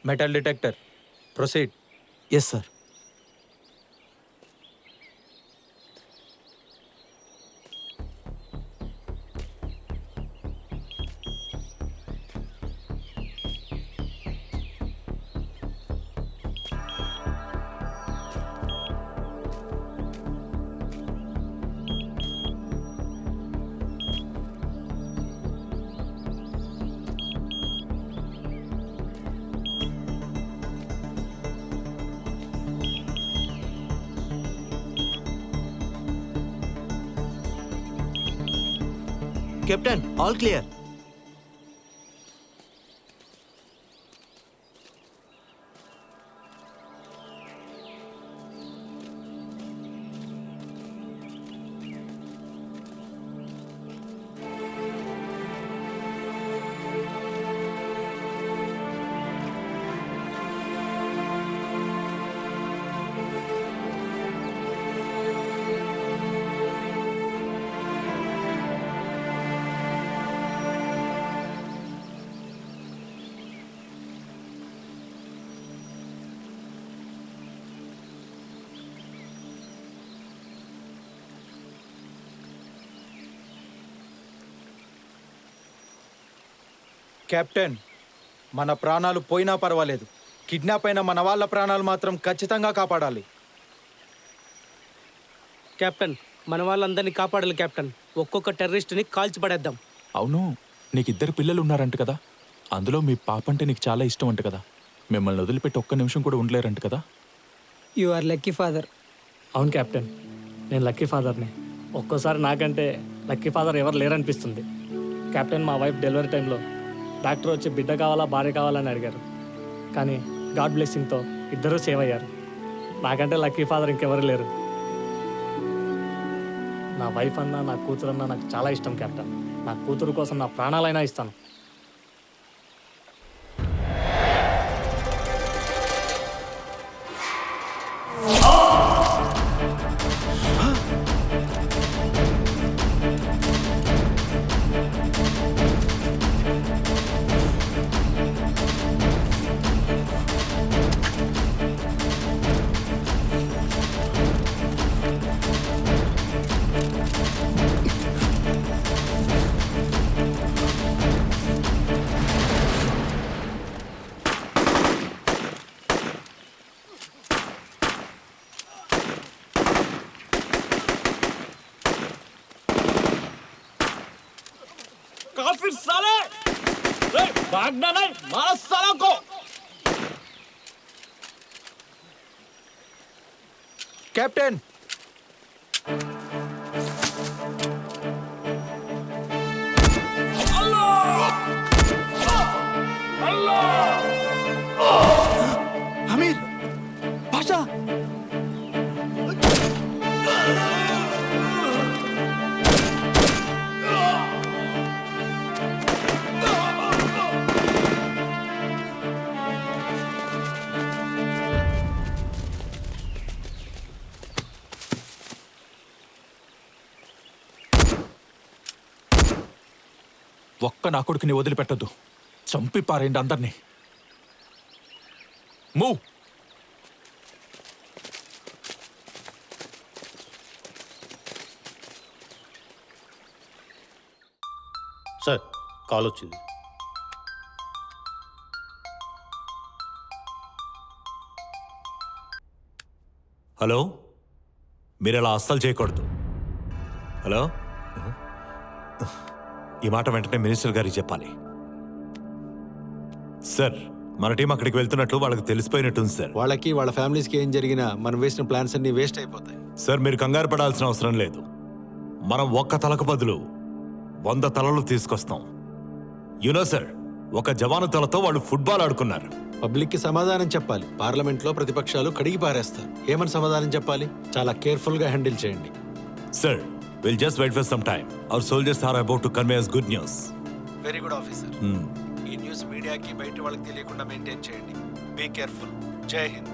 Metal detector proceed. Yes sir. Captain all clear. Captain, మన ప్రాణాలు పోయినా పర్వాలేదు, కిడ్నాప్ అయిన మన వాళ్ళ ప్రాణాలు మాత్రం ఖచ్చితంగా కాపాడాలి. కెప్టెన్, మన వాళ్ళందరినీ కాపాడాలి కెప్టెన్. ఒక్కొక్క టెర్రరిస్ట్ని కాల్చి పడేద్దాం. అవును, నీకు 2 పిల్లలు ఉన్నారంట కదా, అందులో మీ పాప అంటే నీకు చాలా ఇష్టం అంట కదా. మిమ్మల్ని వదిలిపెట్టి ఒక్క నిమిషం కూడా ఉండలేరంట కదా. You are lucky father. అవును కెప్టెన్, నేను లక్కీ ఫాదర్ని. ఒక్కోసారి నాకంటే లక్కీ ఫాదర్ ఎవరు లేరనిపిస్తుంది. కెప్టెన్, మా వైఫ్ డెలివరీ టైంలో డాక్టర్ వచ్చి బిడ్డ కావాలా భార్య కావాలని అడిగారు, కానీ గాడ్ బ్లెస్సింగ్తో ఇద్దరూ సేవ్ అయ్యారు. నాకంటే లక్కీ ఫాదర్ ఇంకెవరు లేరు. నా వైఫ్ అన్నా నా కూతురు అన్నా నాకు చాలా ఇష్టం కెప్టెన్. నా కూతురు కోసం నా ప్రాణాలైనా ఇస్తాను. काफिर साले, भागना नहीं, मारो सालों को। कैप्टन, అమీర్ పాషా, ఒక్క నా కొడుకుని వదిలిపెట్టద్దు, చంపి పారేయండి అందరినీ. మూవ్. సార్, కాల్ వచ్చింది. హలో, మీరు అలా అస్సలు చేయకూడదు. హలో, ఈ మాట వెంటనే మినిస్టర్ గారికి చెప్పాలి. సార్, మన టీం అక్కడికి వెళ్తున్నట్లు వాళ్ళకి తెలిసిపోయినట్టుంది సార్. వాళ్ళకి వాళ్ళ ఫ్యామిలీస్కి ఏం జరిగినా మనం వేసిన ప్లాన్స్ అన్ని వేస్ట్ అయిపోతాయి. సార్, మీరు కంగారు పడాల్సిన అవసరం లేదు. మనం ఒక్క తలకు బదులు 100 తలలు తీసుకొస్తాం. యునో సార్, ఒక జవాను తలతో వాళ్ళు ఫుట్బాల్ ఆడుకున్నారు. పబ్లిక్కి సమాధానం చెప్పాలి. పార్లమెంట్లో ప్రతిపక్షాలు కడిగి పారేస్తారు. ఏమని సమాధానం చెప్పాలి? చాలా కేర్ఫుల్గా హ్యాండిల్ చేయండి. Sir, we'll just wait for some time. Our soldiers are about to convey us good news. Very good officer. ఈ న్యూస్ మీడియాకి బయట వాళ్ళకి తెలియకుండా మెయింటైన్ చేయండి. Be careful. Jai Hind.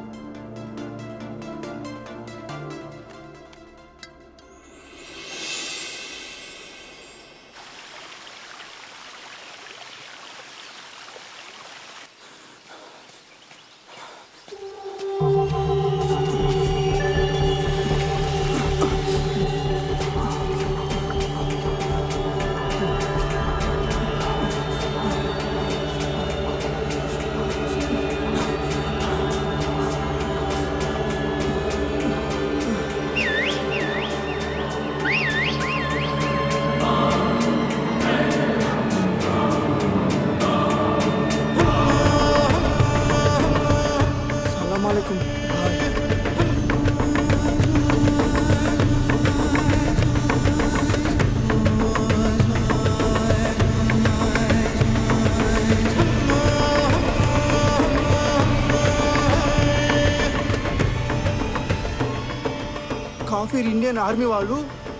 కాఫీర్ Indian army వాళ్ళు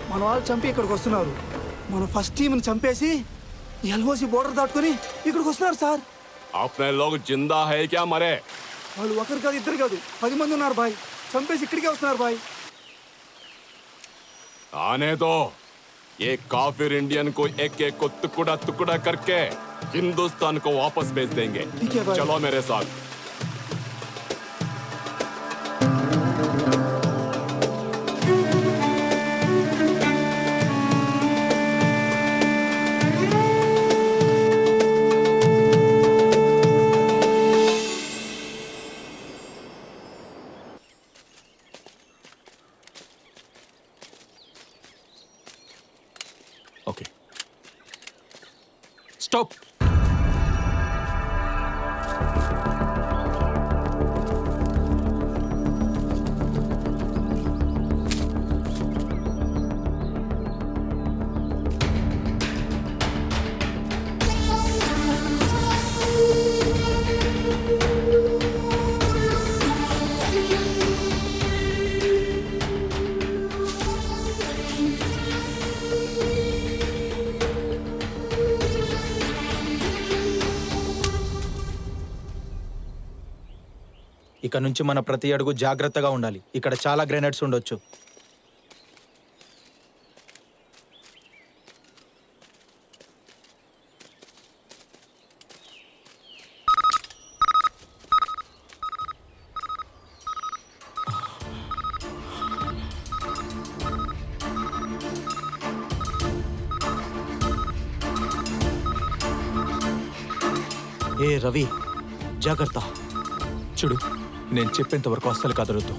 మన వాళ్ళు చంపి ఇక్కడికి వస్తున్నారు. మన ఫస్ట్ టీంని చంపేసి ఎల్ఓసి బోర్డర్ దాటుకొని ఇక్కడికి వస్తున్నారు సార్. अपने लोग जिंदा है क्या मरे? వాళ్ళు ఒకరు కాదు, ఇద్దరు కాదు, 10 మంది ఉన్నారు బాయ్. చంపేసి ఇక్కడికే వస్తున్నారు బాయ్. आने दो. ये काफिर इंडियन को एक एक को टुकड़ा टुकड़ा करके हिंदुस्तान को वापस भेज देंगे. चलो मेरे साथ. Okay, stop. ఇక నుంచి మన ప్రతి అడుగు జాగ్రత్తగా ఉండాలి. ఇక్కడ చాలా గ్రెనేడ్స్ ఉండొచ్చు. ఏ రవి, జాగ్రత్త. చూడు, నేను చెప్పేంత వరకు అస్సలు కదలొద్దు.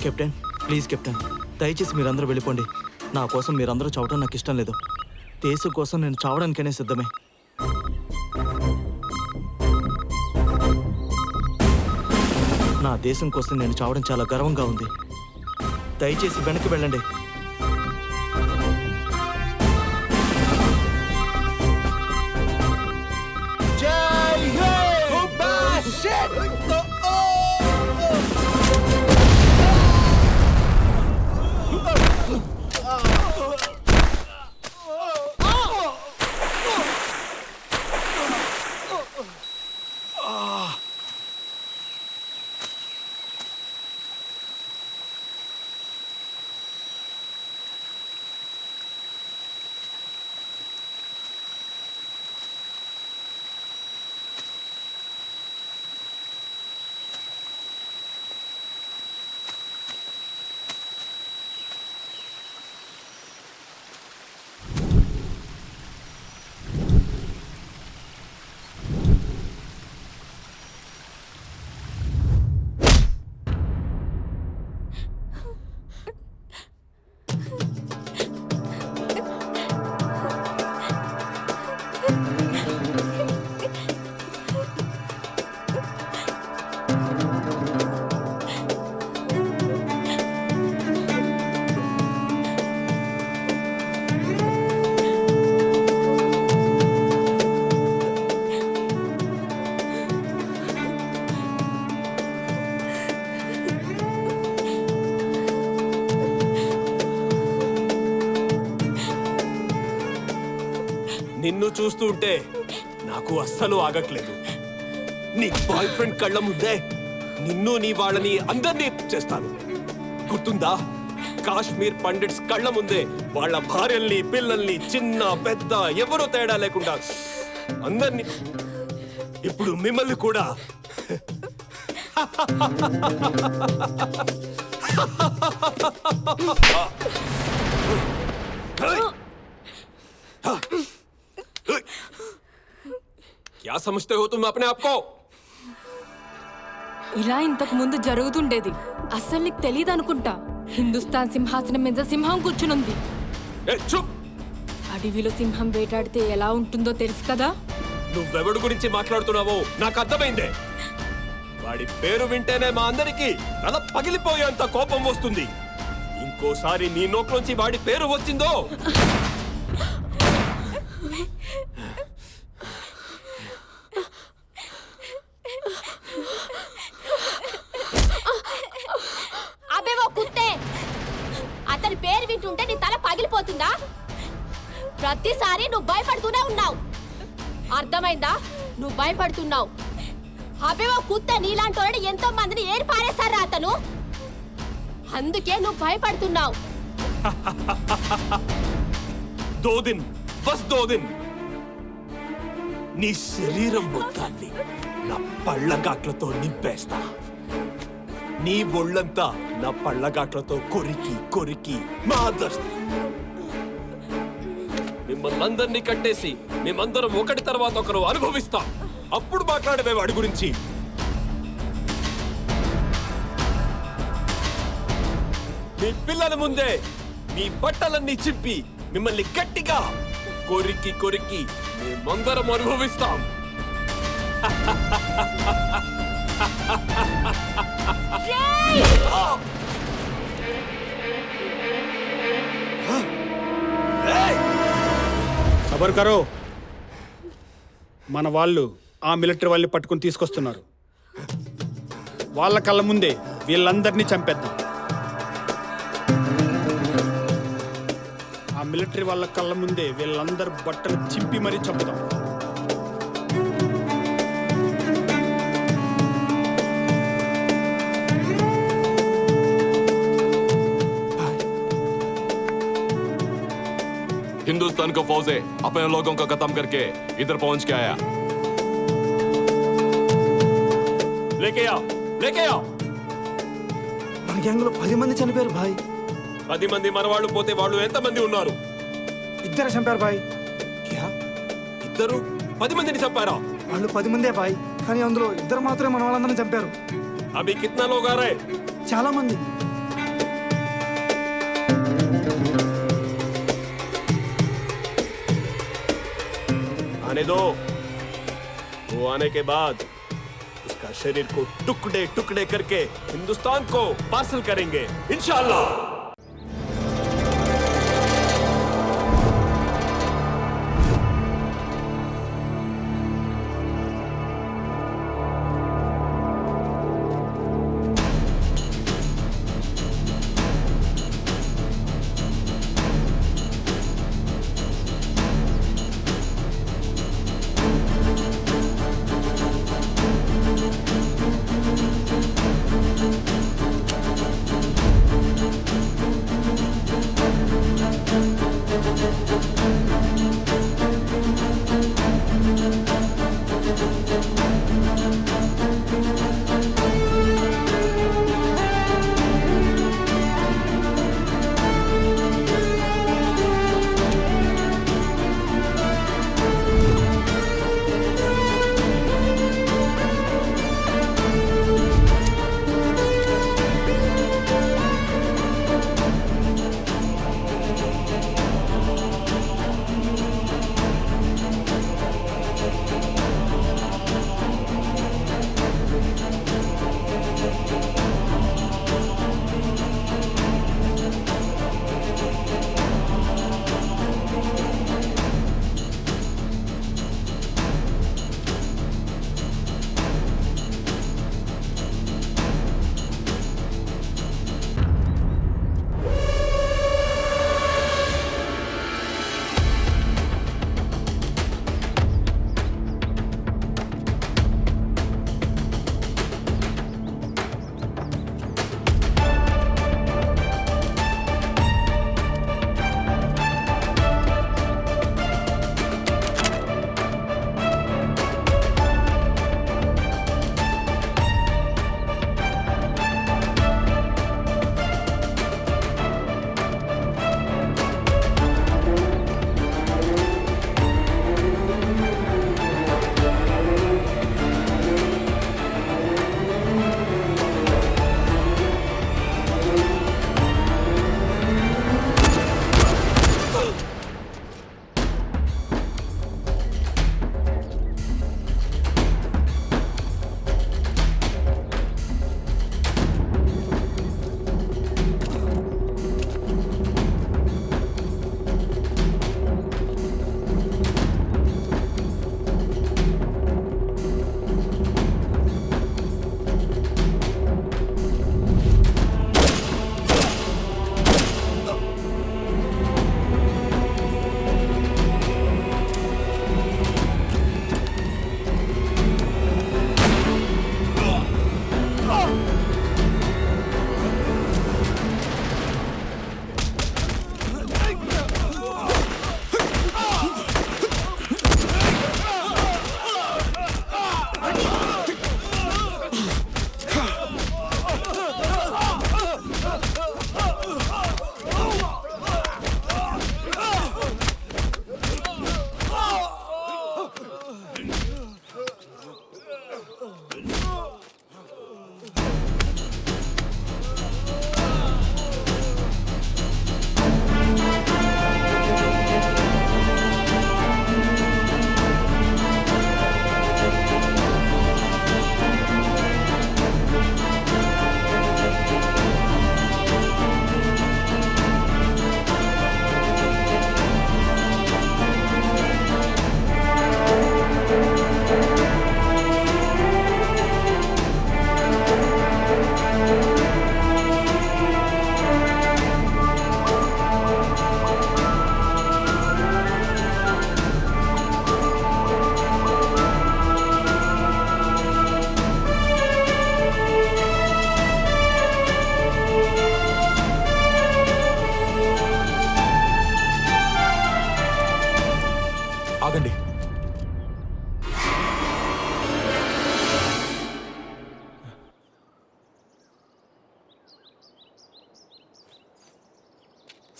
కెప్టెన్, ప్లీజ్ కెప్టెన్, దయచేసి మీరందరూ వెళ్ళిపోండి. నా కోసం మీరందరూ చావడం నాకు ఇష్టం లేదు. దేశం కోసం నేను చావడానికైనా సిద్ధమే. నా దేశం కోసం నేను చావడం చాలా గర్వంగా ఉంది. దయచేసి వెనక్కి వెళ్ళండి. నిన్ను చూస్తుంటే నాకు అస్సలు ఆగట్లేదు. నీ బాయ్ ఫ్రెండ్ కళ్ళ ముందే నిన్ను, నీ వాళ్ళని అందరినీ చేస్తాను. గుర్తుందా? కాశ్మీర్ పండిట్స్ కళ్ళ ముందే వాళ్ళ భార్యల్ని, పిల్లల్ని, చిన్న పెద్ద ఎవరో తేడా లేకుండా అందరినీ. ఇప్పుడు మిమ్మల్ని కూడా. क्या समझते हो तुम अपने आप को? ఇలా ఇంతకు ముందు జరుగుతుండేది. అస్సలు నీకు తెలియదు అనుకుంటా. హిందుస్థాన్ సింహాసనం మీద సింహం కూర్చునుంది. అడవిలో సింహం వేటాడితే ఎలా ఉంటుందో తెలుసు కదా. నువ్వెవడి గురించి మాట్లాడుతున్నావో నాకు అర్థమైందే. వాడి పేరు వింటేనే మా అందరికి తల పగిలిపోయేంత కోపం వస్తుంది. ఇంకోసారి నీ నోట్లోంచి వాడి పేరు వచ్చిందో अबे वो कुत्ते, ప్రతిసారి నువ్వు భయపడుతూనే ఉన్నావు. అర్థమైందా? నువ్వు భయపడుతున్నావు. అవేవో కుత్త నీలాంటి ఎంతో మందిని ఏరి పారేశారా అతను. అందుకే నువ్వు భయపడుతున్నావు. దో దిన్, బస్ దో దిన్. నీ శరీరం మొత్తాన్ని నా పళ్ళగాట్లతో నింపేస్తా. నీ ఒళ్ళంతా నా పళ్ళగాట్లతో కొరికి కొరికి మాదర్. మిమ్మల్ని అందరినీ కట్టేసి మేమందరం ఒకటి తర్వాత ఒకరు అనుభవిస్తాం. అప్పుడు మాట్లాడవే వాడి గురించి. మీ పిల్లల ముందే మీ బట్టలన్నీ చింపి మిమ్మల్ని గట్టిగా కొరికి కొరికి మేమందరం అనుభవిస్తాం. సబర్ కరో. మన వాళ్ళు ఆ మిలిటరీ వాళ్ళని పట్టుకుని తీసుకొస్తున్నారు. వాళ్ళ కళ్ళ ముందే వీళ్ళందరినీ చంపేద్దాం. ఆ మిలిటరీ వాళ్ళ కళ్ళ ముందే వీళ్ళందరూ బట్టలు చింపి మరీ చంపుదాం. हिंदुस्तान का फौज है अपने लोगों को खत्म करके इधर पहुंच के आया. लेके आओ, लेके आओ. మన గ్యాంగ్లో 10 మంది చనిపోయారు భాయ్. 10 మంది మన వాళ్ళు పోతే వాళ్ళు ఎంత మంది ఉన్నారు? ఇద్దరు చంపారు భాయ్. ఇద్దరు 10 మందిని చంపారా? వాళ్ళు 10 మందే భాయ్, కానీ అందులో ఇద్దరు మాత్రమే మన వాళ్ళందరినీ చంపారు. అభి కిतना लोग आ रहे? చాలా మంది. आने दो. वो आने के बाद उसका शरीर को टुकड़े टुकड़े करके हिंदुस्तान को पार्सल करेंगे इंशाल्लाह.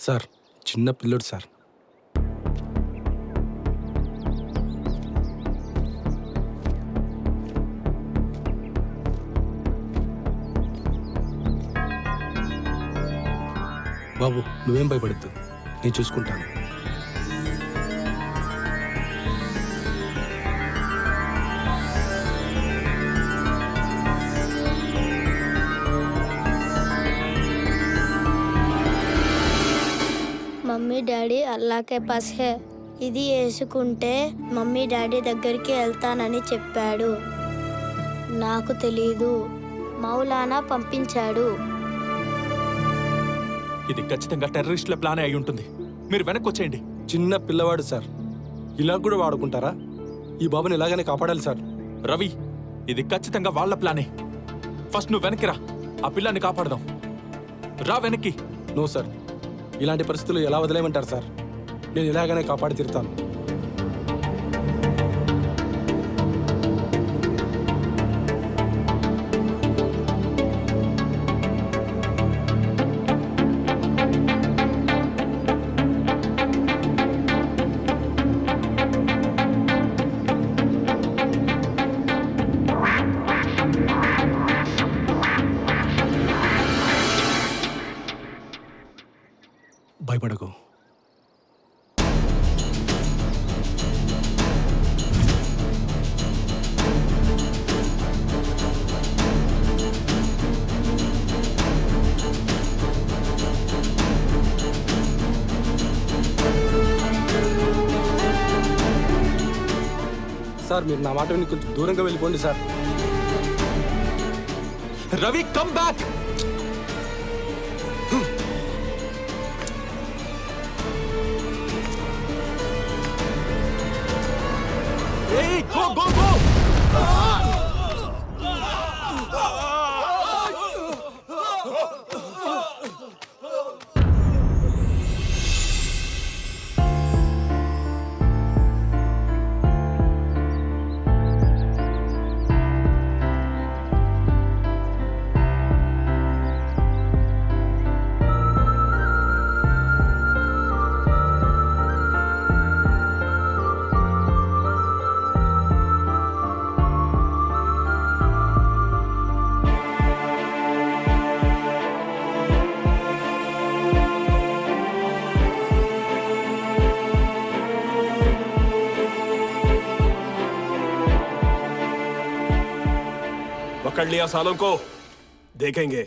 సార్ చిన్న పిల్లడు సార్. బాబు నువ్వేం భయపడద్దు, నేను చూసుకుంటాను. మమ్మీ డాడీ అల్లాకే పాస్ హే. ఇది వేసుకుంటే మమ్మీ డాడీ దగ్గరికి వెళ్తానని చెప్పాడు. నాకు తెలీదు, మౌలానా పంపించాడు. ఇది ఖచ్చితంగా టెర్రరిస్టుల ప్లానే అయి ఉంటుంది. మీరు వెనక్కి వచ్చేయండి. చిన్న పిల్లవాడు సార్, ఇలా కూడా వాడుకుంటారా? ఈ బాబుని ఎలాగైనా కాపాడాలి సార్. రవి, ఇది ఖచ్చితంగా వాళ్ళ ప్లానే. ఫస్ట్ నువ్వు వెనక్కి రా, ఆ పిల్లాన్ని కాపాడదాం. రా వెనక్కి. నో సార్, ఇలాంటి పరిస్థితులు ఎలా వదిలేయమంటారు సార్? నేను ఇలాగనే కాపాడి తీరుతాను. భయపడకు. సార్ మీరు నా మాట విని కొంచెం దూరంగా వెళ్ళిపోండి sir. Ravi come back. Hey, go, go, go! पकड़ लिया सालों को, देखेंगे।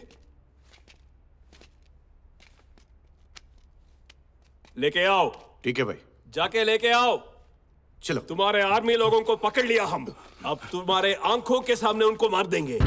लेके आओ। ठीक है भाई। जाके लेके आओ। चलो। तुम्हारे आर्मी लोगों को पकड़ लिया हम, अब तुम्हारे आंखों के सामने उनको मार देंगे।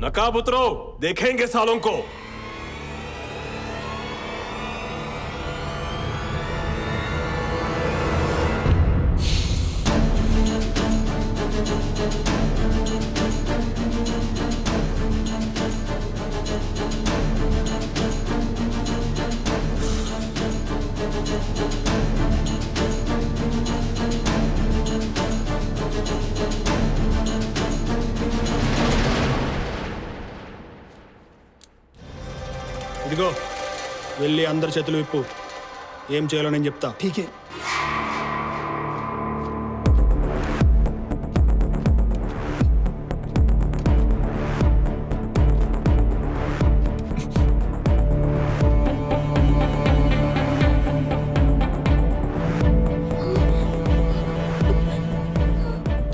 नकाब उतरो, देखेंगे सालों को। ఇదిగో వెళ్ళి అందరి చేతులు విప్పు, ఏం చేయాలో నేను చెప్తా. ఠీకే.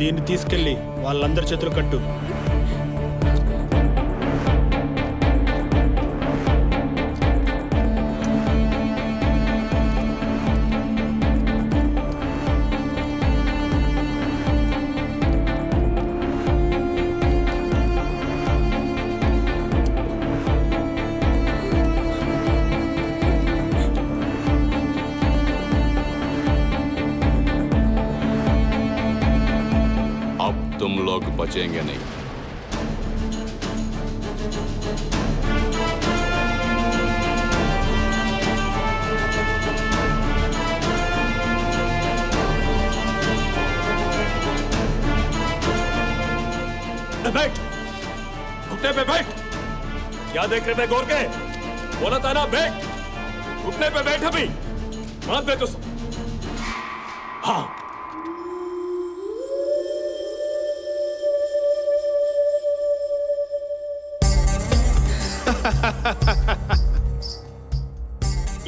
దీన్ని తీసుకెళ్ళి వాళ్ళందరి చేతులు కట్టు. बचेंगे नहीं। बैठ, घुटने पे बैठ। क्या देख रहे थे गौर के? बोला था ना बैठ, घुटने पे बैठ अभी, बाद में तो हाँ।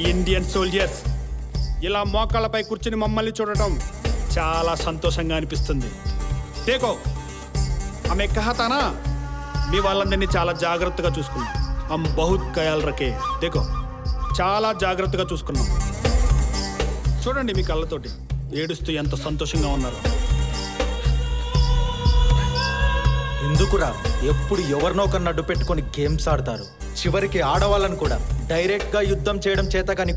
ఇండియన్ సోల్జర్స్ ఇలా మోకాళ్ళపై కూర్చుని మమ్మల్ని చూడటం చాలా సంతోషంగా అనిపిస్తుంది. దేకో ఆమె కహతానా మీ వాళ్ళందరినీ చాలా జాగ్రత్తగా చూసుకున్నాం. హమ్ బహుత్ ఖయాల్ రకే. దేకో చాలా జాగ్రత్తగా చూసుకున్నాం. చూడండి మీ కళ్ళతోటి ఏడుస్తూ ఎంత సంతోషంగా ఉన్నారు. ఎందుకురా ఎప్పుడు ఎవరినో ఒకరిని అడ్డు పెట్టుకొని గేమ్స్ ఆడతారు? చివరికి ఆడవాళ్ళని కూడా డైరెక్ట్గా యుద్ధం చేయడం చేత కానీ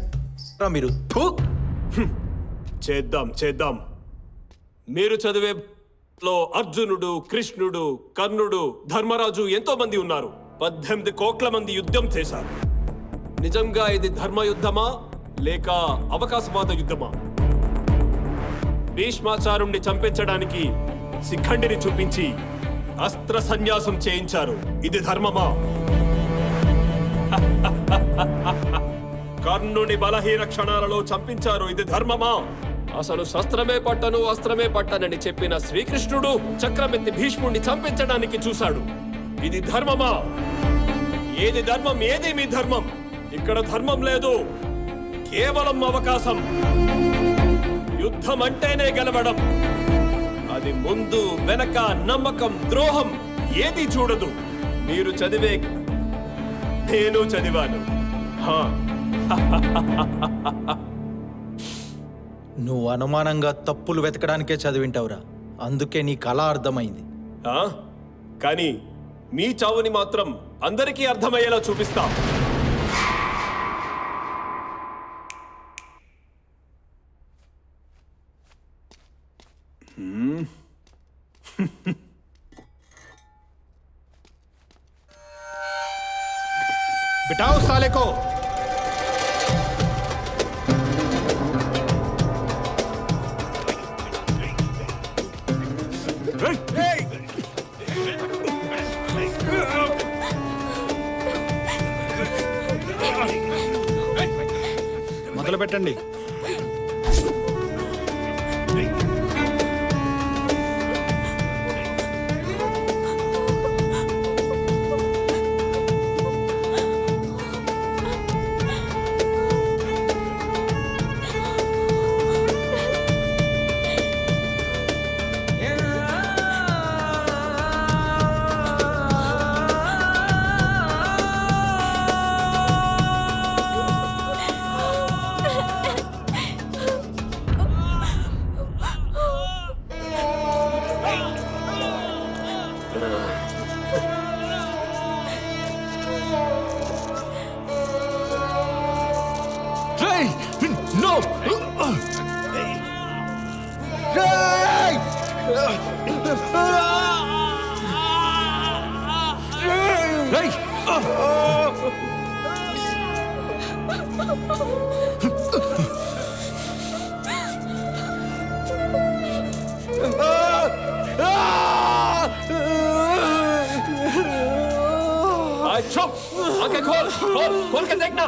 మీరు చేద్దాం చేద్దాం. మీరు చదివే లో అర్జునుడు, కృష్ణుడు, కర్ణుడు, ధర్మరాజు ఎంతో మంది ఉన్నారు. 18 కోట్ల మంది యుద్ధం చేశారు. నిజంగా ఇది ధర్మ యుద్ధమా లేక అవకాశవాద యుద్ధమా? భీష్మాచారుణ్ణి చంపించడానికి శిఖండిని చూపించి అస్త్ర సన్యాసం చేయించారు. ఇది ధర్మమా? కర్ణుని బలహీన క్షణాలలో చంపించారు. ఇది ధర్మమా? అసలు శస్త్రమే పట్టను అస్త్రమే పట్టనని చెప్పిన శ్రీకృష్ణుడు చక్రమెత్తి భీష్ముడిని చంపించడానికి చూశాడు. ఇది ధర్మమా? ఏది ధర్మం, ఏది మీ ధర్మం? ఇక్కడ ధర్మం లేదు, కేవలం అవకాశం. యుద్ధం అంటేనే గెలవడం. అది ముందు వెనక నమ్మకం ద్రోహం ఏది చూడదు. మీరు చదివే నేను చదివాను. నువ్వు అనుమానంగా తప్పులు వెతకడానికే చదివింటావురా. అందుకే నీ కళ అర్థమైంది. కానీ మీ చావుని మాత్రం అందరికీ అర్థమయ్యేలా చూపిస్తా. बिठाओ साले को। మొదలు పెట్టండి. चुप, आंखें खोल, खोल, खोल के देखना।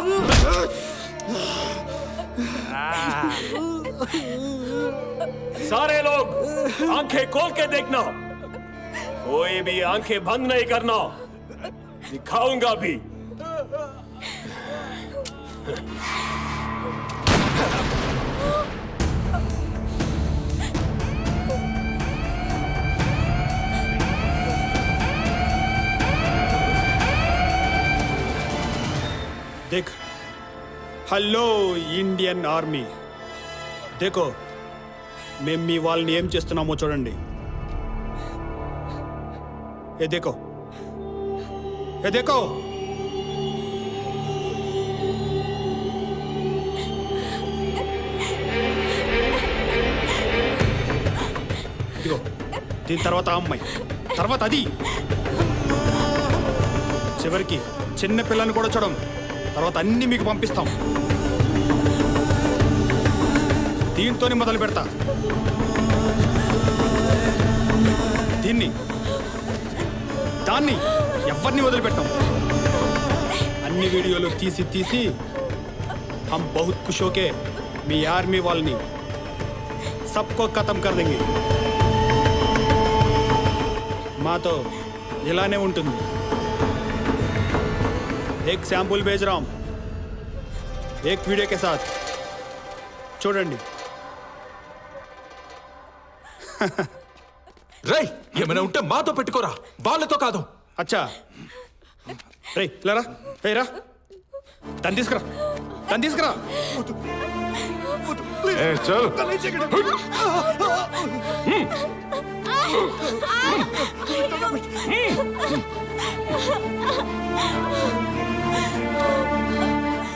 सारे लोग आंखें खोल के देखना, कोई भी आंखें बंद नहीं करना, दिखाऊंगा भी। देख, హలో ఇండియన్ ఆర్మీ, देखो మేము మీ వాళ్ళని ఏం చేస్తున్నామో చూడండి. ఏ देखो, ఏ देखो, ఇదిగో దీని తర్వాత అమ్మాయి తర్వాత అది చివరికి చిన్న పిల్లని కూడా చూడం. తర్వాత అన్ని మీకు పంపిస్తాం. దీంతోనే మొదలు పెడతా. దీన్ని దాన్ని ఎవరిని వదిలిపెట్టాం. అన్ని వీడియోలు తీసి తీసి हम बहुत खुश होके మీ ఆర్మీ వాళ్ళని सबको खत्म कर देंगे. మాతో ఇలానే ఉంటుంది. एक सैंपल भेज रहा हूं एक वीडियो के साथ. చూడండి. రేయ్ ఏమైనా ఉంటే మాతో పెట్టుకోరా, వాళ్ళతో కాదు. అచ్చా రే లేరా, రే రా, దాన్ని తీసుకురా, దాన్ని తీసుకురా.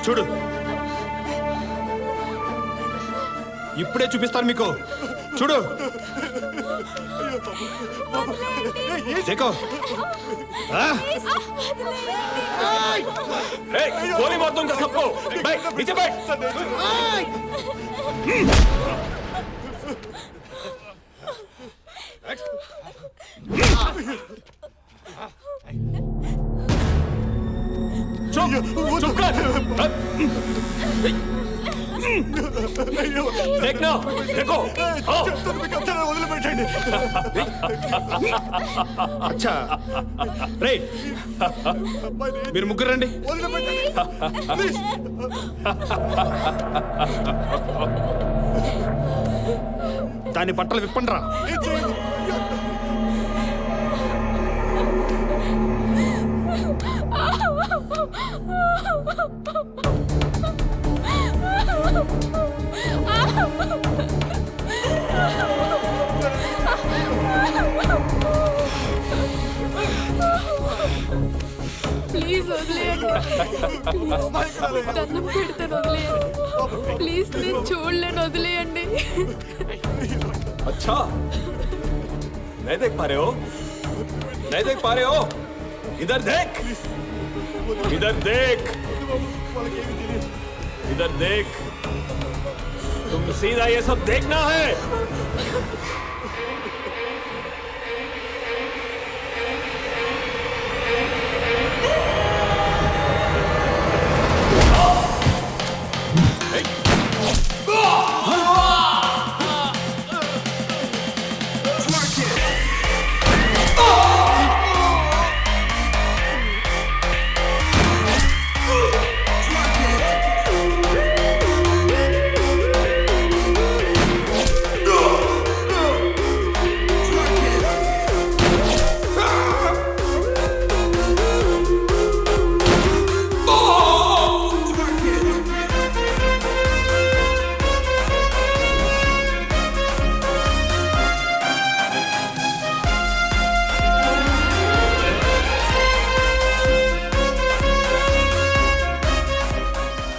చూడు, ఇప్పుడే చూపిస్తాను మీకు. చూడు, देखो गोली मार दूंगा सबको. बैठ नीचे बैठ. चुप कर. देखना, देखो. అచ్చా రే, మీరు ముగ్గురు రండి. దాని బట్టలు విప్పండి రా. ప్లీజ్ వదిలేయండి. దండం పెడతాను, వదిలేయండి. ప్లీజ్ నేను చూడలేను, వదిలేయండి. अच्छा नहीं देख पा रहे हो, नहीं देख पा रहे हो. इधर देख, इधर देख, इधर देख. तुम सीधा ये सब देखना है.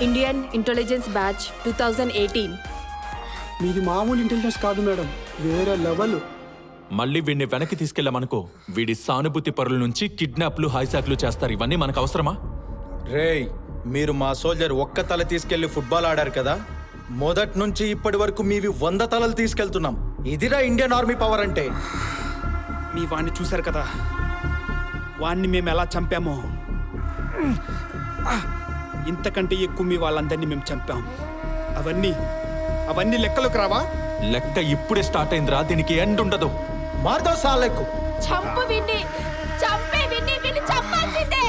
Indian intelligence batch 2018. మీది మామూలు ఇంటెలిజెన్స్ కాదు మేడం, వేరే లెవెల్. మళ్ళీ వీడిని వెనక్కి తీసుకెళ్ళామనుకో, వీడి సానుభూతి పరుల నుంచి కిడ్నాప్లు హైజాక్లు చేస్తారు. ఇవన్నీ మనకు అవసరమా? రేయ్, మీరు మా సోల్జర్ ఒక్క తల తీసుకెళ్లి ఫుట్బాల్ ఆడారు కదా, మొదటి నుంచి ఇప్పటి వరకు మీవి 100 తలలు తీసుకెళ్తున్నాం. ఇదిరా ఇండియన్ ఆర్మీ పవర్ అంటే. మీ వాణ్ణి చూశారు కదా, వాణ్ణి మేము ఎలా చంపామో ఇంతకంటే ఎక్కువ మీ వాళ్ళందరినీ మేము చంపాం. అవన్నీ లెక్కలోకి రావా? లెక్క ఇప్పుడే స్టార్ట్ అయిందిరా, దీనికి ఎండ్ ఉండదు. మార్దో సాలెక్కు. చంపు విన్ని, చంపే విన్ని, విన్ని చంపాల్సిందే.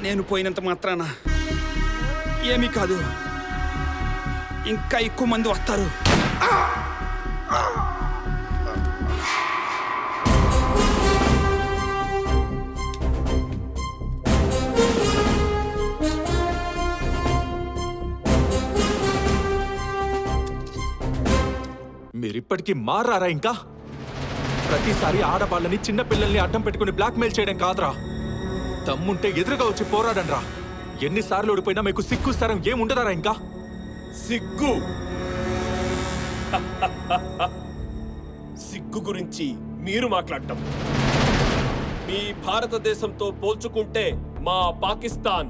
నేను పోయినంత మాత్రాన ఏమీ కాదు, ఇంకా ఎక్కువ మంది వస్తారు. మీరిప్పటికీ మారారా? ఇంకా ప్రతిసారి ఆడవాళ్ళని చిన్నపిల్లల్ని అడ్డం పెట్టుకుని బ్లాక్మెయిల్ చేయడం కాదురా, దమ్ముంటే ఎదురుగా వచ్చి పోరాడంరా. ఎన్నిసార్లు ఓడిపోయినా మీకు సిగ్గు స్థరం ఏముండదారా? ఇంకా సిగ్గు సిగ్గు గురించి మీరు మాట్లాడటం. మీ భారతదేశంతో పోల్చుకుంటే మా పాకిస్తాన్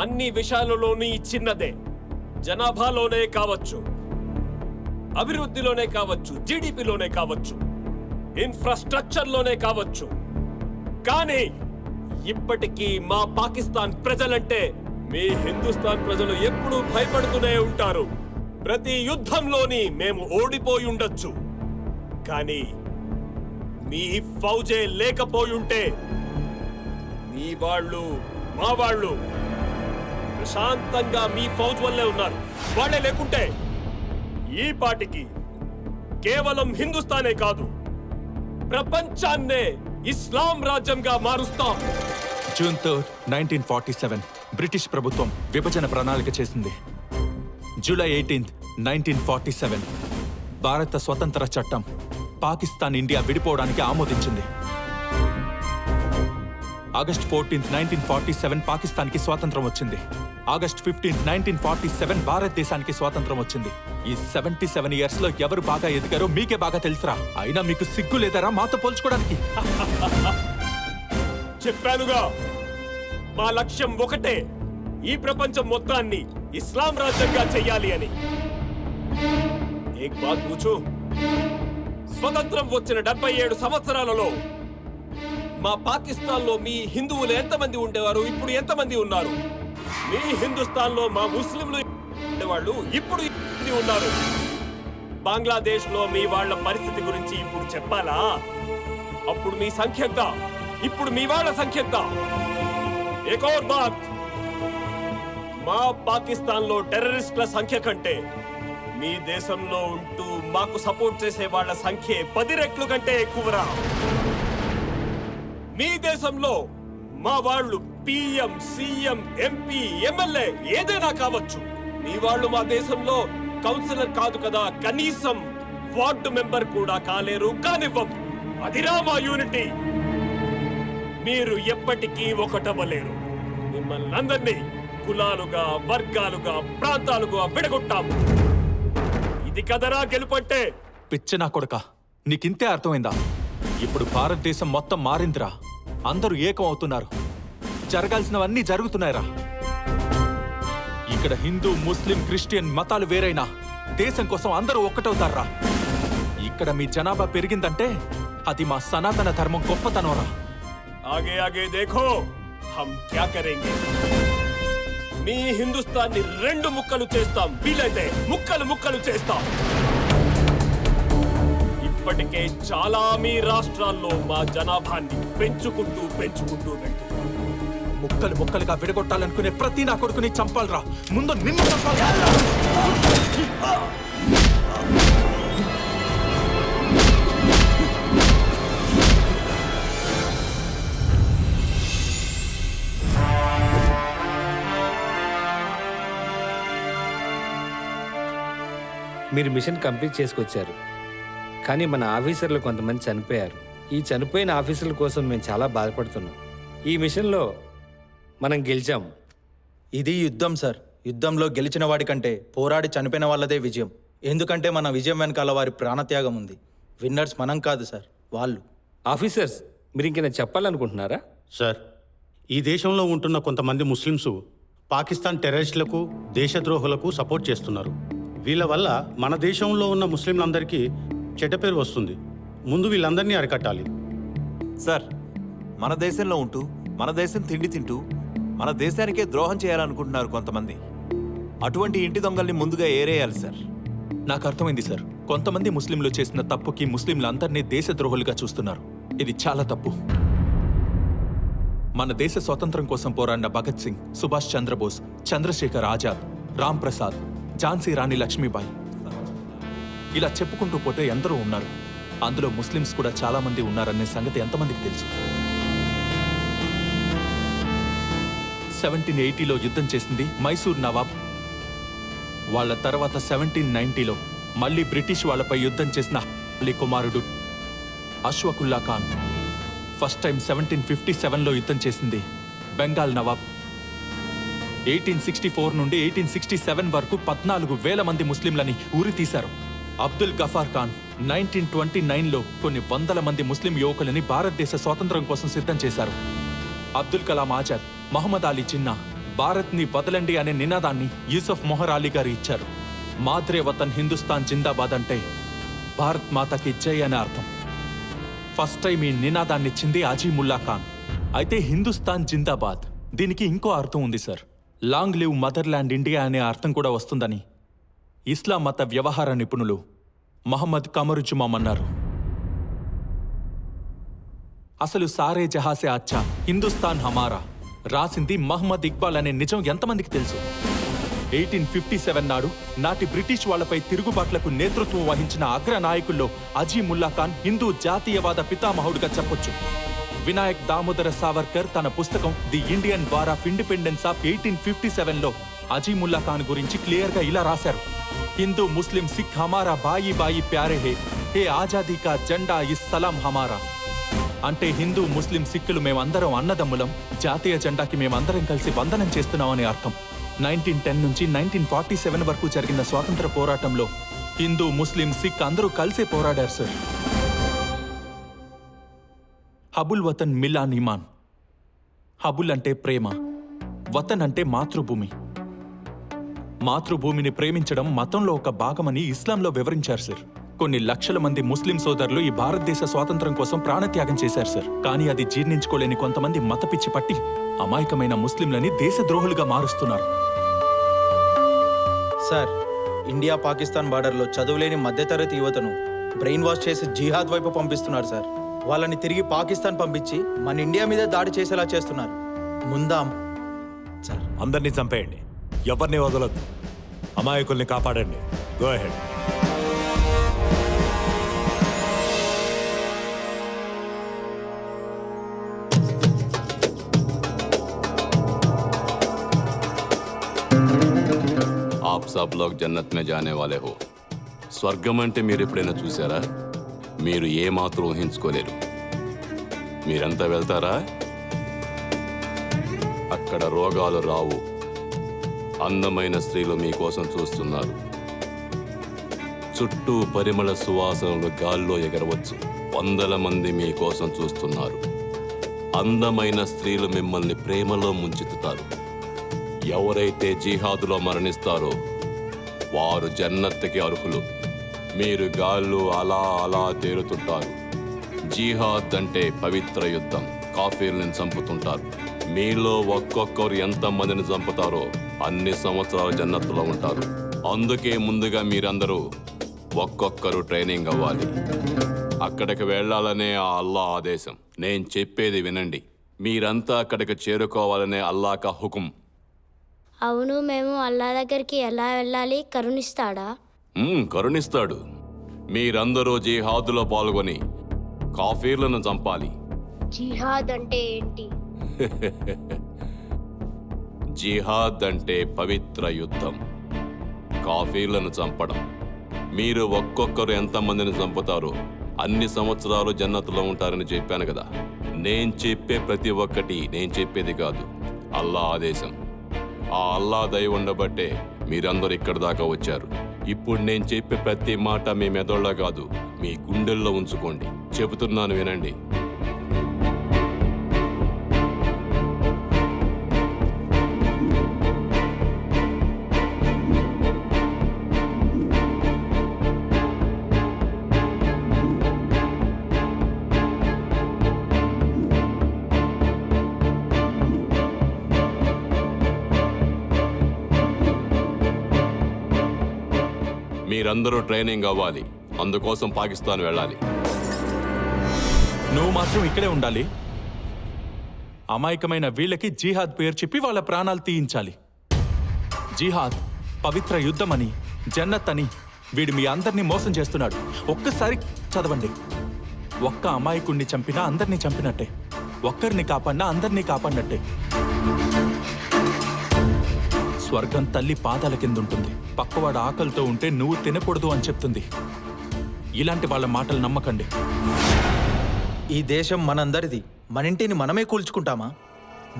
అన్ని విషయాలలోని చిన్నదే. జనాభాలోనే కావచ్చు, అభివృద్ధిలోనే కావచ్చు, జీడిపిలోనే కావచ్చు, ఇన్ఫ్రాస్ట్రక్చర్లోనే కావచ్చు. కానీ ఇప్పటికీ మా పాకిస్తాన్ ప్రజలంటే మీ హిందుస్థాన్ ప్రజలు ఎప్పుడూ భయపడుతూనే ఉంటారు. ప్రతి యుద్ధంలోని మేము ఓడిపోయి ఉండొచ్చు, కానీ మీ ఫౌజే లేకపోయుంటే మీ వాళ్ళు మా వాళ్ళు ప్రశాంతంగా మీ ఫౌజ్ వల్లే ఉన్నారు. వాళ్ళే లేకుంటే ఈ పాటికి కేవలం హిందుస్థానే కాదు, ప్రపంచాన్నే ఇస్లాం రాజ్యంగా మారుస్తాం. జూన్ 3, 1947 బ్రిటిష్ ప్రభుత్వం విభజన ప్రణాళిక చేసింది. జూలై 18, 1947 భారత స్వతంత్ర చట్టం పాకిస్తాన్ ఇండియా విడిపోవడానికి ఆమోదించింది. ఆగస్ట్ 14, 1947 పాకిస్తాన్కి స్వాతంత్రం వచ్చింది. ఆగస్ట్ 15, 1947 భారతదేశానికి స్వాతంత్రం వచ్చింది. ఈ 77 ఇయర్స్ లో ఎవరు బాగా ఎదిగారో మీకే బాగా తెలుసురా. అయినా మీకు సిగ్గు లేదరా మాతో పోల్చుకోవడానికి? చెప్పానుగా, మా లక్ష్యం ఒకటే, ఈ ప్రపంచం మొత్తాన్ని ఇస్లాం రాజ్యంగా చెయ్యాలి అని. ఏక్ బాత్ పూచు, స్వతంత్రం వచ్చిన 77 సంవత్సరాలలో మా పాకిస్తాన్లో మీ హిందువులు ఎంతమంది ఉండేవారు, ఇప్పుడు ఎంతమంది ఉన్నారు? మీ హిందుస్థాన్లో మా ముస్లింలు ఉండేవాళ్ళు ఇప్పుడు ఉన్నారు. బంగ్లాదేశ్ లో మీ వాళ్ళ పరిస్థితి గురించి ఇప్పుడు చెప్పాలా? అప్పుడు మీ సంఖ్య ఎంత, ఇప్పుడు మీ వాళ్ళ సంఖ్య ఎంత? ఏక్ ఔర్ బాత్, మా పాకిస్తాన్ లో టెర్రరిస్టుల సంఖ్య కంటే మీ దేశంలో ఉంటూ మాకు సపోర్ట్ చేసే వాళ్ళ సంఖ్య 10 రెట్లు కంటే ఎక్కువరా. మీ దేశంలో మా వాళ్ళు పిఎం, సీఎం, ఎంపీ, ఎమ్మెల్యే ఏదైనా కావచ్చు. మీ వాళ్ళు మా దేశంలో కౌన్సిలర్ కాదు కదా, కనీసం వార్డు మెంబర్ కూడా కాలేరు, కానివ్వం. అదిరా మా యూనిటీ. మీరు ఎప్పటికీ ఒకటవ్వలేరు. మిమ్మల్ని అందరినీ కులాలుగా, వర్గాలుగా, ప్రాంతాలుగా విడగొట్టాము. ఇది కదరా గెలుపంటే. పిచ్చనా కొడక, నీకింతే అర్థమైందా? ఇప్పుడు భారతదేశం మొత్తం మారిందిరా. అందరూ ఏకం అవుతున్నారు. జరగాల్సినవన్నీ జరుగుతున్నాయిరా. ఇక్కడ హిందూ, ముస్లిం, క్రిస్టియన్ మతాలు వేరైనా దేశం కోసం అందరూ ఒక్కటవుతారా. ఇక్కడ మీ జనాభా పెరిగిందంటే అది మా సనాతన ధర్మం గొప్పతనంరా. ఆగే ఆగే దేఖో హమ్ క్యా కరేంగే. మీ హిందుస్థాన్ని 2 ముక్కలు చేస్తాం, వీలైతే ముక్కలు ముక్కలు చేస్తాం. ఇప్పటికే చాలా మీ రాష్ట్రాల్లో మా జనాభాన్ని పెంచుకుంటూ వెళ్తున్నాం. ముక్కలు ముక్కలుగా విడగొట్టాలనుకునే ప్రతి నా కొడుకుని చంపాలరా. ముందు నిన్ను చంపాలరా. మీరు మిషన్ కంప్లీట్ చేసుకొచ్చారు, కానీ మన ఆఫీసర్లు కొంతమంది చనిపోయారు. ఈ చనిపోయిన ఆఫీసర్ల కోసం మేము చాలా బాధపడుతున్నాం. ఈ మిషన్లో మనం గెలిచాం. ఇది యుద్ధం సార్. యుద్ధంలో గెలిచిన వాడి కంటే పోరాడి చనిపోయిన వాళ్ళదే విజయం. ఎందుకంటే మన విజయం వెనకాల వారి ప్రాణత్యాగం ఉంది. విన్నర్స్ మనం కాదు సార్, వాళ్ళు. ఆఫీసర్స్, మీరు ఇంకేమైనా చెప్పాలనుకుంటున్నారా? సార్, ఈ దేశంలో ఉంటున్న కొంతమంది ముస్లిమ్స్ పాకిస్తాన్ టెర్రరిస్టులకు, దేశద్రోహులకు సపోర్ట్ చేస్తున్నారు. వీళ్ళ వల్ల మన దేశంలో ఉన్న ముస్లింలందరికీ చెడ్డ పేరు వస్తుంది. ముందు వీళ్ళందరినీ అరికట్టాలి. సార్, మన దేశంలో ఉంటూ మన దేశం తిండి తింటూ మన దేశానికే ద్రోహం చేయాలనుకుంటున్నారు కొంతమంది. అటువంటి ఇంటి దొంగల్ని ముందుగా ఏరేయాలి సార్. నాకు అర్థమైంది సార్. కొంతమంది ముస్లింలు చేసిన తప్పుకి ముస్లింలందరినీ దేశద్రోహులుగా చూస్తున్నారు. ఇది చాలా తప్పు. మన దేశ స్వాతంత్రం కోసం పోరాడిన భగత్ సింగ్, సుభాష్ చంద్రబోస్, చంద్రశేఖర్ ఆజాద్, రామ్ ప్రసాద్, ఝాన్సీ రాణి లక్ష్మీబాయి, ఇలా చెప్పుకుంటూ పోతే ఎందరో ఉన్నారు. అందులో ముస్లిమ్స్ కూడా చాలా మంది ఉన్నారనే సంగతి ఎంతమందికి తెలుసు? 1780లో యుద్ధం చేసింది మైసూర్ నవాబ్. వాళ్ళ తర్వాత 1790లో మళ్ళీ బ్రిటిష్ వాళ్ళపై యుద్ధం చేసిన అలీ కుమారుడు అష్వకుల్లా ఖాన్. ఫస్ట్ టైం 1757లో యుద్ధం చేసింది బెంగాల్ నవాబ్. 1864 నుండి 1867 వరకు 14,000 మంది ముస్లింలని ఊరి తీశారు అబ్దుల్ గఫార్ ఖాన్. 1929లో కొన్ని వందల మంది ముస్లిం యువకులని భారతదేశ స్వాతంత్రం కోసం సిద్ధం చేశారు. అబ్దుల్ కలాం ఆజాద్, మహమ్మద్ అలీ జిన్నా భారత్ని వదలండి అనే నినాదాన్ని యూసఫ్ మొహర్ అలీ గారు ఇచ్చారు. మాద్రే వతన్ హిందుస్థాన్ జిందాబాద్ అంటే భారత్ మాతకి జై అనే అర్థం. ఫస్ట్ టైం ఈ నినాదాన్ని ఇచ్చింది అజీముల్లా ఖాన్. అయితే హిందుస్థాన్ జిందాబాద్ దీనికి ఇంకో అర్థం ఉంది sir. Long live motherland India అనే అర్థం కూడా వస్తుందని ఇస్లాం మత వ్యవహార నిపుణులు మహమ్మద్ కమరుజ్జమాన్ అన్నారు. అసలు సారే జహాసే అచ్చా హిందుస్థాన్ హమారా రాసింది మహమ్మద్ ఇక్బాల్ అనే నిజం ఎంతమందికి తెలుసు? 1857 నాడు నాటి బ్రిటిష్ వాళ్లపై తిరుగుబాట్లకు నేతృత్వం వహించిన అగ్ర నాయకుల్లో అజీముల్లా ఖాన్ హిందూ జాతీయవాద పితామహుడుగా చెప్పొచ్చు. వినాయక్ దామోదర సావర్కర్ తన పుస్తకం the Indian war of independence of 1857లో అజీముల్లా ఖాన్ గురించి క్లియర్గా ఇలా రాశారు: హిందూ ముస్లిం సిక్ హమారా బాయి బాయి ప్యారే హే ఆజాదీ కా జెండా ఇస్ సలాం హమారా. అంటే హిందూ ముస్లిం సిక్కులు మేమందరం అన్నదమ్ములం, జాతీయ జెండాకి మేమందరం కలిసి వందనం చేస్తున్నామని అర్థం. 1910 నుంచి 1947 వరకు జరిగిన స్వాతంత్ర పోరాటంలో హిందూ ముస్లిం సిక్ అందరూ కలిసే పోరాడారు సార్. హబుల్ వతన్ మిలాన్ ఇమాన్. హబుల్ అంటే ప్రేమ, వతన్ అంటే మాతృభూమి. మాతృభూమిని ప్రేమించడం మతంలో ఒక భాగమని ఇస్లాంలో వివరించారు సార్. కొన్ని లక్షల మంది ముస్లిం సోదరులు ఈ భారతదేశ స్వాతంత్రం కోసం ప్రాణత్యాగం చేశారు సార్. కానీ అది జీర్ణించుకోలేని కొంతమంది మతపిచ్చి పట్టి అమాయకమైన ముస్లింలని దేశద్రోహులుగా మారుస్తున్నారు. సార్, ఇండియా పాకిస్తాన్ బార్డర్లో చదువులేని మధ్యతరగతి యువతను బ్రెయిన్ వాష్ చేసి జిహాద్ వైపు పంపిస్తున్నారు సార్. వాళ్ళని తిరిగి పాకిస్తాన్ పంపించి మన ఇండియా మీద దాడి చేసేలా చేస్తున్నారు. ముందాం సార్, అందరినీ చంపేయండి, ఎవరిని వదలొద్దు, అమాయకుల్ని కాపాడండి. Go ahead. आप सब लोग जन्नत में जाने वाले हो. స్వర్గం అంటే మీరు ఎప్పుడైనా చూసారా? మీరు ఏమాత్రం ఊహించుకోలేరు. మీరంతా వెళ్తారా? అక్కడ రోగాలు రావు. అందమైన స్త్రీలు మీకోసం చూస్తున్నారు. చుట్టూ పరిమళ సువాసనలు గాల్లో ఎగరవచ్చు. వందల మంది మీకోసం చూస్తున్నారు. అందమైన స్త్రీలు మిమ్మల్ని ప్రేమలో ముంచెత్తుతారు. ఎవరైతే జిహాదులో మరణిస్తారో వారు జన్నత్తుకి అర్హులు. మీరు గాల్లో అలా అలా తేలుతుంటారు. జిహాద్ అంటే పవిత్ర యుద్ధం. కాఫీర్లను చంపుతుంటారు. మీలో ఒక్కొక్కరు ఎంతమందిని చంపుతారో అన్ని సంవత్సరాలు జన్నత్తులో ఉంటారు. అందుకే ముందుగా మీరందరూ ఒక్కొక్కరు ట్రైనింగ్ అవ్వాలి. అక్కడికి వెళ్ళాలనే ఆ అల్లా ఆదేశం. నేను చెప్పేది వినండి. మీరంతా అక్కడికి చేరుకోవాలనే అల్లాకా హుకుం. అవును, మేము అల్లా దగ్గరికి ఎలా వెళ్ళాలి? కరుణిస్తాడా? కరుణిస్తాడు. మీరందరూ జిహాదులో పాల్గొని కాఫీర్లను చంపాలి. జిహాద్ అంటే ఏంటి? జిహాద్ అంటే పవిత్ర యుద్ధం, కాఫీర్లను చంపడం. మీరు ఒక్కొక్కరు ఎంతమందిని చంపుతారో అన్ని సంవత్సరాలు జన్నతులో ఉంటారని చెప్పాను కదా. నేను చెప్పే ప్రతి ఒక్కటి నేను చెప్పేది కాదు, అల్లా ఆదేశం. ఆ అల్లా దయ ఉండబట్టే మీరందరూ ఇక్కడి దాకా వచ్చారు. ఇప్పుడు నేను చెప్పే ప్రతి మాట మీ మెదడులో కాదు, మీ గుండెల్లో ఉంచుకోండి. చెబుతున్నాను వినండి. మీరందరూ ట్రైనింగ్ అవ్వాలి. అందుకోసం పాకిస్తాన్ వెళ్ళాలి. నువ్వు మాత్రం ఇక్కడే ఉండాలి. అమాయకమైన వీళ్ళకి జిహాద్ పేరు చెప్పి వాళ్ళ ప్రాణాలు తీయించాలి. జిహాద్ పవిత్ర యుద్ధమని, జన్నత్ అని వీడు మీ అందరినీ మోసం చేస్తున్నాడు. ఒక్కసారి చదవండి. ఒక్క అమాయకుణ్ణి చంపినా అందరినీ చంపినట్టే, ఒక్కరిని కాపాడినా అందరినీ కాపాడినట్టే. స్వర్గం తల్లి పాదాల కింద ఉంటుంది. పక్కవాడు ఆకలితో ఉంటే నువ్వు తినకూడదు అని చెప్తుంది. ఇలాంటి వాళ్ళ మాటలు నమ్మకండి. ఈ దేశం మనందరిది. మన ఇంటిని మనమే కూల్చుకుంటామా?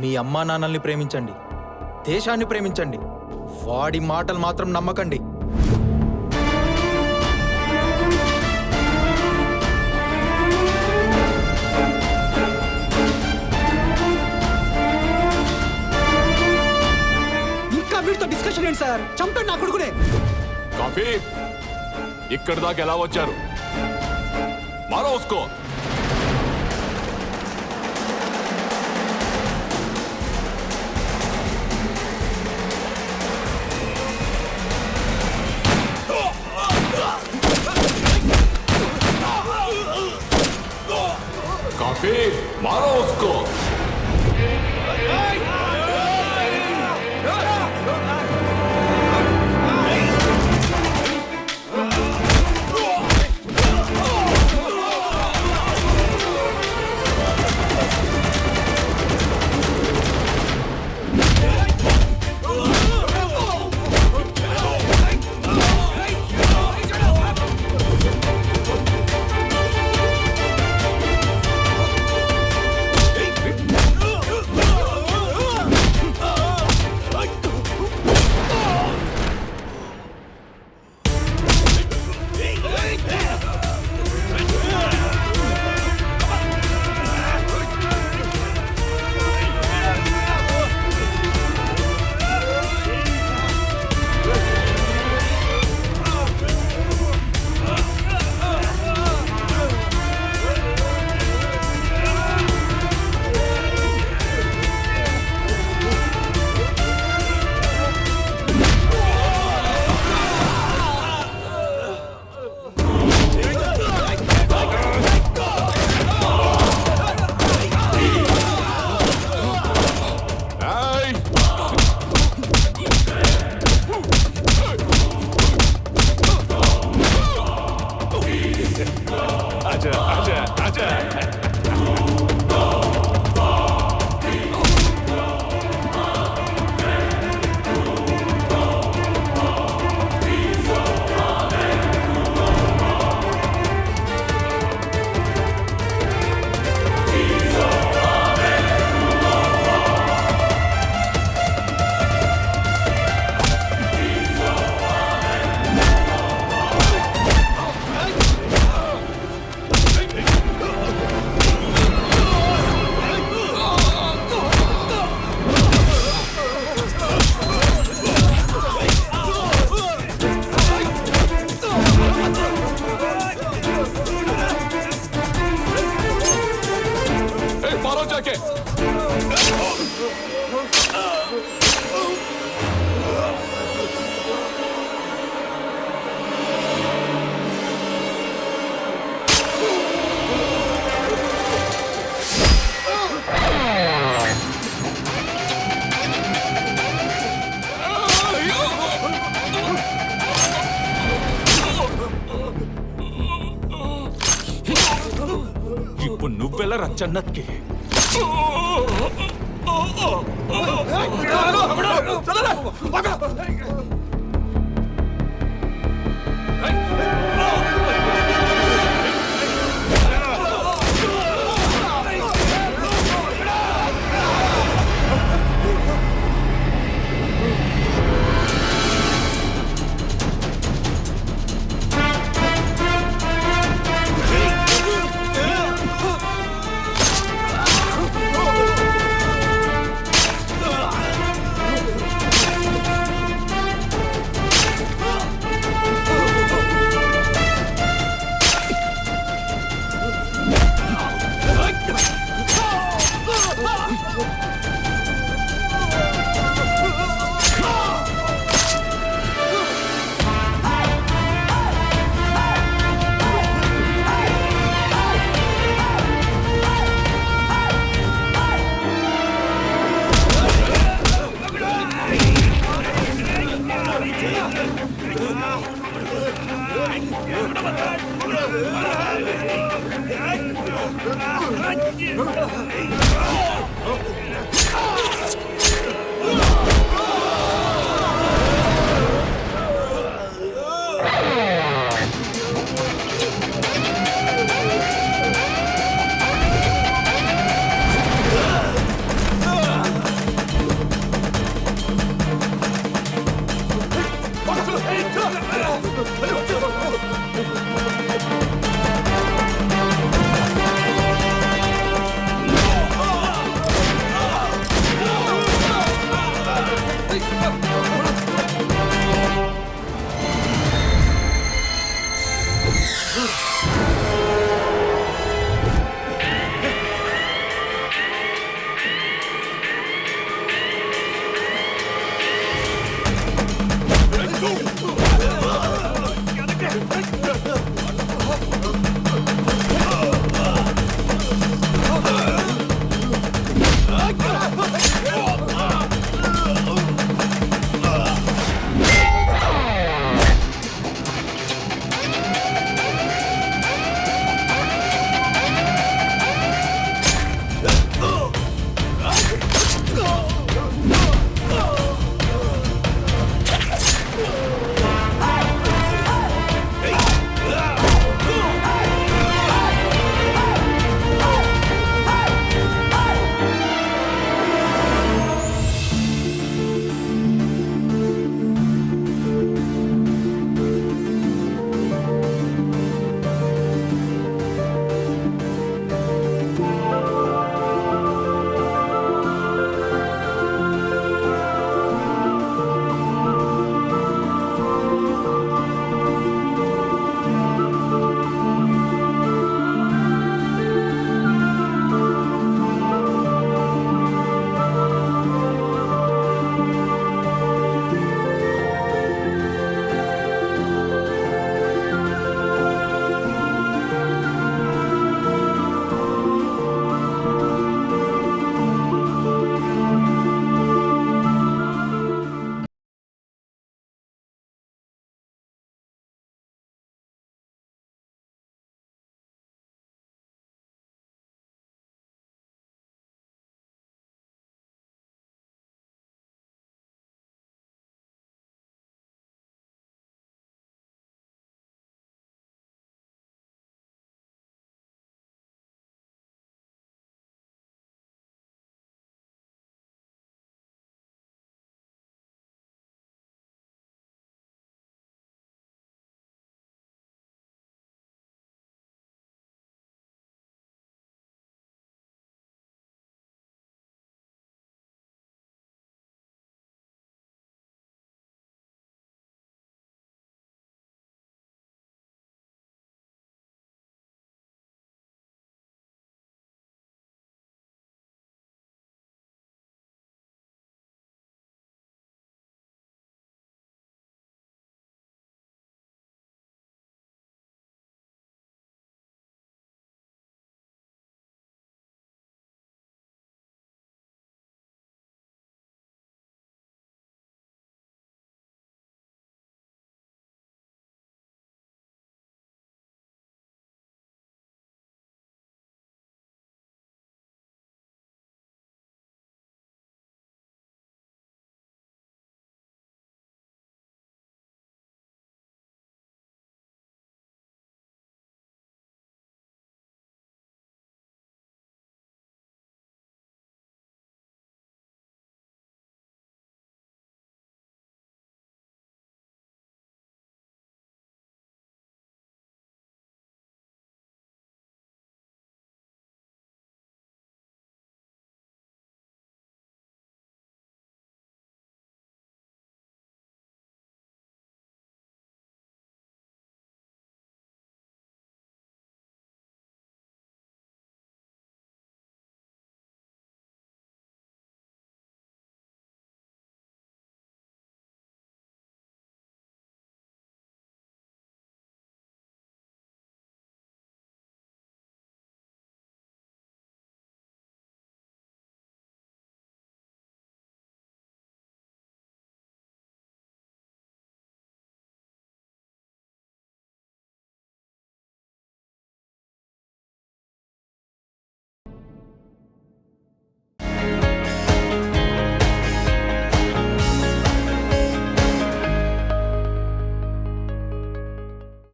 మీ అమ్మా నాన్నల్ని ప్రేమించండి, దేశాన్ని ప్రేమించండి. వాడి మాటలు మాత్రం నమ్మకండి. చంపేయండి సార్, చంపండి నా కొడుకునే. కాఫీ ఇక్కడి దాకా ఎలా వచ్చారు? మారో ఉస్కో. काफी मारो उसको. ఇప్పుడు నువ్వెళ్ళరా జన్నత్కి. చల్లరా